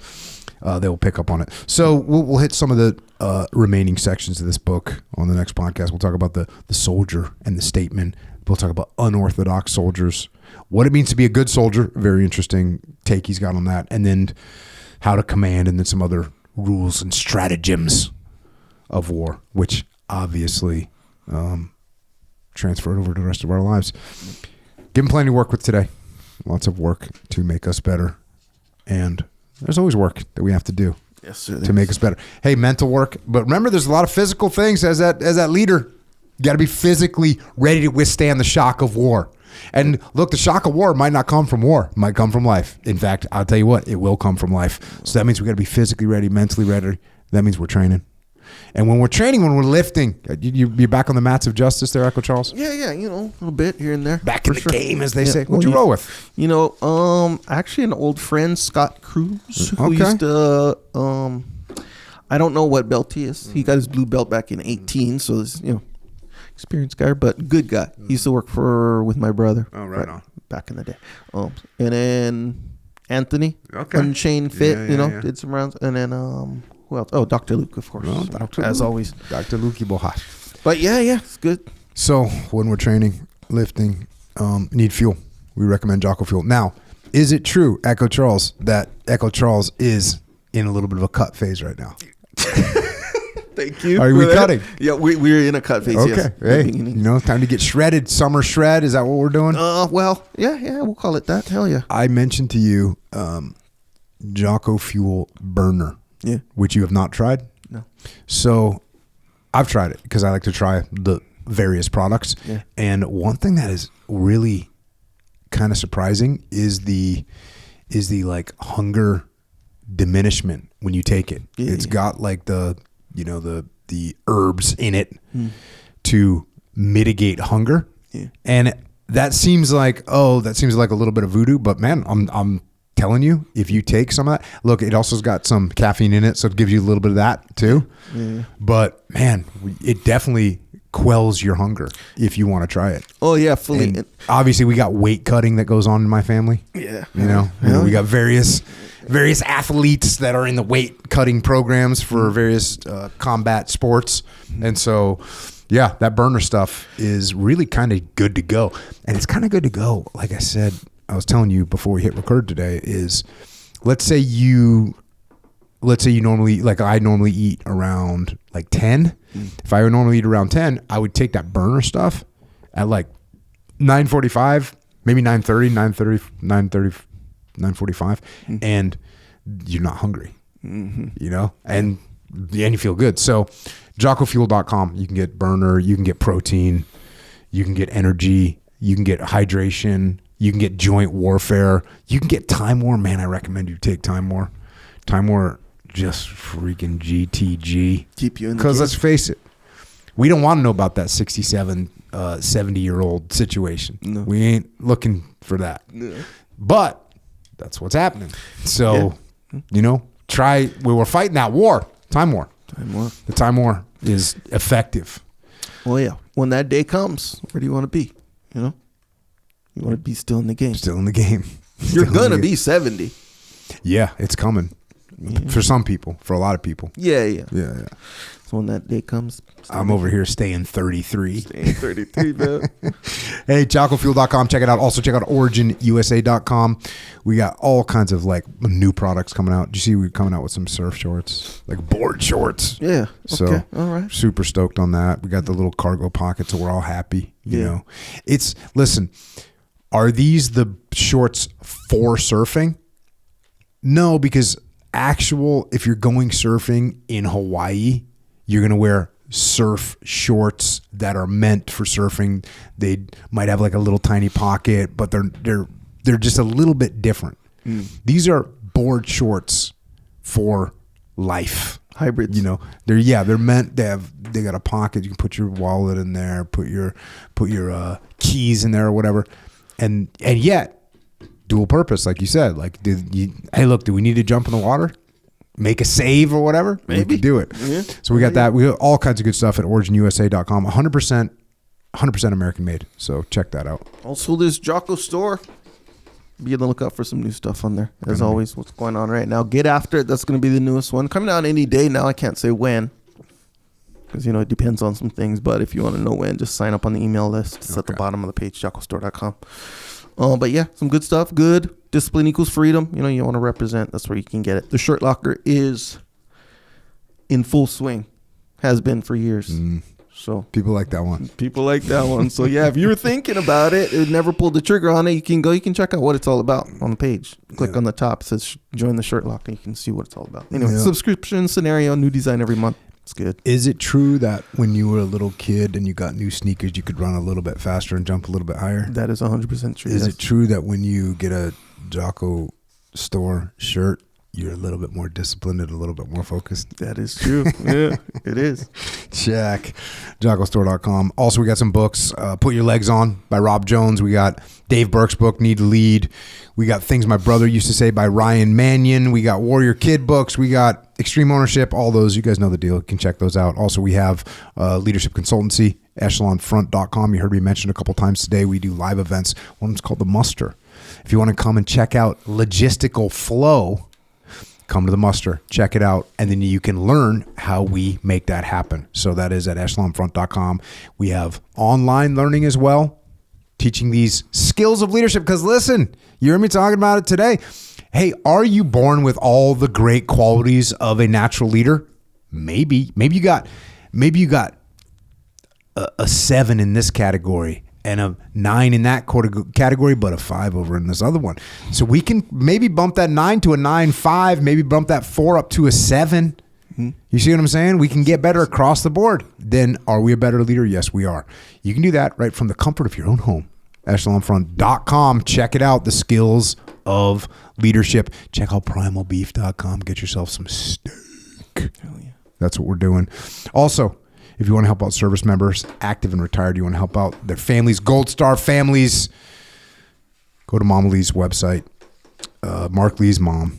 They will pick up on it. So we'll hit some of the remaining sections of this book on the next podcast. We'll talk about the soldier and the statement. We'll talk about unorthodox soldiers, what it means to be a good soldier. Very interesting take he's got on that. And then how to command, and then some other rules and stratagems of war, which obviously transferred over to the rest of our lives. Give him plenty of work with today. Lots of work to make us better. And there's always work that we have to do to make us better. Hey, mental work. But remember, there's a lot of physical things as that leader. You got to be physically ready to withstand the shock of war. And look, the shock of war might not come from war. It might come from life. In fact, I'll tell you what, it will come from life. So that means we got to be physically ready, mentally ready. That means we're training. And when we're training, when we're lifting, you're back on the mats of justice there, Echo Charles? Yeah, you know, a little bit here and there. Back in the game, as they say. What'd you roll with? You know, actually an old friend, Scott Cruz, who used to, I don't know what belt he is. He got his blue belt back in 18, so this, you know, experienced guy, but good guy. He used to work with my brother. Oh, right on. Back in the day. And then Anthony, Unchained Fit, did some rounds. And then, who else? Oh, Dr. Luke, of course. Well, as always. Dr. Lukey Boha. But yeah, it's good. So when we're training, lifting, need fuel. We recommend Jocko fuel. Now, is it true, Echo Charles, that Echo Charles is in a little bit of a cut phase right now? Thank you. Are we cutting? Yeah, we're in a cut phase. Okay. Yes. Hey, time to get shredded. Summer shred. Is that what we're doing? Well, yeah, we'll call it that. Hell yeah. I mentioned to you Jocko Fuel Burner. Yeah. Which you have not tried? No. So I've tried it because I like to try the various products. Yeah. And one thing that is really kind of surprising is the like hunger diminishment when you take it. Yeah, it's got like the herbs in it to mitigate hunger. Yeah. And that seems like a little bit of voodoo, but man, I'm telling you, if you take some of that, look, it also's got some caffeine in it, so it gives you a little bit of that too. Yeah. But man, it definitely quells your hunger if you want to try it. Oh yeah, fully. And obviously, we got weight cutting that goes on in my family. Yeah, we got various athletes that are in the weight cutting programs for various combat sports, and so. Yeah, that burner stuff is really kind of good to go. And it's kind of good to go, like I said, I was telling you before we hit record today, is let's say you normally, like I normally eat around like 10. If I would normally eat around 10, I would take that burner stuff at like 9:45, maybe 9:30, 9:45, and you're not hungry, you know, and you feel good. So JockoFuel.com, you can get burner, you can get protein, you can get energy, you can get hydration, you can get joint warfare, you can get Time War. Man, I recommend you take Time War. Time War, just freaking GTG. Keep you in the Because game. let's face it, we don't want to know about that 67, 70-year-old situation. No. We ain't looking for that. No. But that's what's happening. So, you know, we're fighting that war. Time War. Time War. The Time War is effective. Well, yeah. When that day comes, where do you want to be? You know? You want to be still in the game. Still in the game. You're Still going in to the be 70. Yeah, it's coming. Yeah. For some people. For a lot of people. Yeah. Yeah. So when that day comes, I'm over here staying 33. staying 33, man. Hey, JockoFuel.com. Check it out. Also, check out OriginUSA.com. We got all kinds of like new products coming out. Do you see we're coming out with some surf shorts, like board shorts? Yeah. So, Okay. All right. super stoked on that. We got the little cargo pockets, so we're all happy. You know, listen, are these the shorts for surfing? No, because if you're going surfing in Hawaii, you're going to wear surf shorts that are meant for surfing. They might have like a little tiny pocket, but they're just a little bit different. These are board shorts for life. Hybrids. You know, they're meant. They got a pocket. You can put your wallet in there, put your keys in there or whatever, and yet dual purpose, like you said. Like, do we need to jump in the water? Make a save or whatever, Maybe. we could do it. Yeah. So we got that. We got all kinds of good stuff at OriginUSA.com. 100% American made. So check that out. Also, this Jocko store. Be on the lookout for some new stuff on there. As always, what's going on right now. Get After It. That's going to be the newest one. Coming out any day now. I can't say when. Because, you know, it depends on some things. But if you want to know when, just sign up on the email list. It's at the bottom of the page, JockoStore.com. But yeah, some good stuff. Good. Discipline equals freedom. You know, you want to represent. That's where you can get it. The shirt locker is in full swing. Has been for years. So people like that one. So yeah, if you were thinking about it, never pulled the trigger on it, you can check out what it's all about on the page. Click on the top. It says join the shirt locker. You can see what it's all about. Anyway, subscription scenario, new design every month. It's good. Is it true that when you were a little kid and you got new sneakers, you could run a little bit faster and jump a little bit higher? That is 100% true. Is it true that when you get a Jocko store shirt, you're a little bit more disciplined and a little bit more focused? That is true. Yeah, it is. Check. JockoStore.com. Also, we got some books. Put Your Legs On by Rob Jones. We got Dave Burke's book, Need to Lead. We got Things My Brother Used to Say by Ryan Mannion. We got Warrior Kid books. We got Extreme Ownership. All those. You guys know the deal. You can check those out. Also, we have leadership consultancy, echelonfront.com. You heard me mention a couple times today. We do live events. One is called The Muster. If you want to come and check out logistical flow, come to the Muster, check it out, and then you can learn how we make that happen. So that is at echelonfront.com. We have online learning as well, teaching these skills of leadership. Because listen, you heard me talking about it today. Hey, are you born with all the great qualities of a natural leader? Maybe you got a 7 in this category and a 9 in that category, but a 5 over in this other one. So we can maybe bump that 9 to a 9.5, maybe bump that 4 up to a 7. You see what I'm saying? We can get better across the board. Then are we a better leader? Yes, we are. You can do that right from the comfort of your own home. echelonfront.com. Check it out. The skills of leadership. Check out primalbeef.com. Get yourself some steak. Hell yeah. That's what we're doing. Also, if you want to help out service members, active and retired, you want to help out their families, Gold Star families, go to Mama Lee's website. Mark Lee's mom,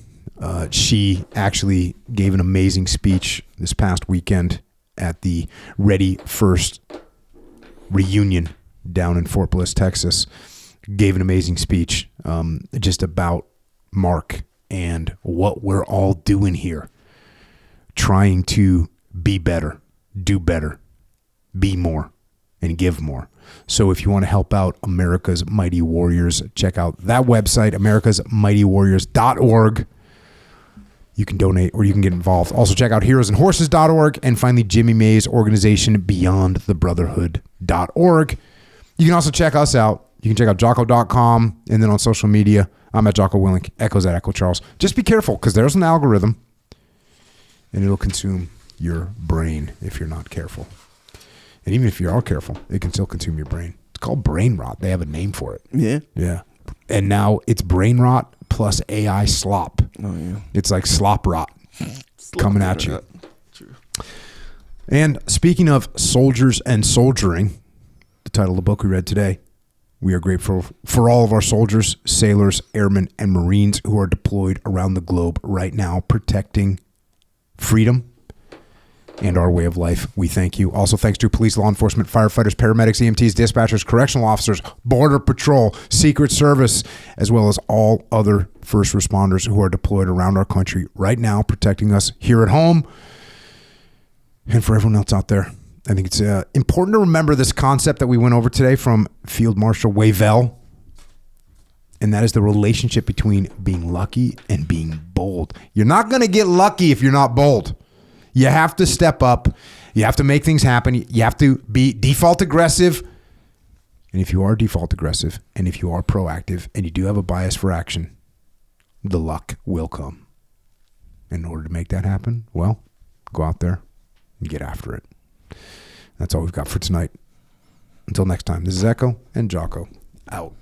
she actually gave an amazing speech this past weekend at the Ready First reunion down in Fort Bliss, Texas. Gave an amazing speech just about Mark and what we're all doing here, trying to be better, do better, be more, and give more. So if you want to help out America's Mighty Warriors, check out that website, americasmightywarriors.org. You can donate or you can get involved. Also check out heroesandhorses.org, and finally Jimmy May's organization, beyondthebrotherhood.org. You can also check us out, You can check out Jocko.com, and then on social media, I'm at Jocko Willink, Echo's at Echo Charles. Just be careful, because there's an algorithm, and it'll consume your brain if you're not careful. And even if you are careful, it can still consume your brain. It's called brain rot. They have a name for it. Yeah. Yeah. And now it's brain rot plus AI slop. Oh, yeah. It's like slop rot coming at you. True. And speaking of soldiers and soldiering, the title of the book we read today, we are grateful for all of our soldiers, sailors, airmen, and Marines who are deployed around the globe right now, protecting freedom and our way of life. We thank you. Also, thanks to police, law enforcement, firefighters, paramedics, EMTs, dispatchers, correctional officers, Border Patrol, Secret Service, as well as all other first responders who are deployed around our country right now, protecting us here at home. And for everyone else out there, I think it's important to remember this concept that we went over today from Field Marshal Wavell, and that is the relationship between being lucky and being bold. You're not going to get lucky if you're not bold. You have to step up. You have to make things happen. You have to be default aggressive. And if you are default aggressive, and if you are proactive, and you do have a bias for action, the luck will come. In order to make that happen, well, go out there and get after it. That's all we've got for tonight. Until next time, this is Echo and Jocko out.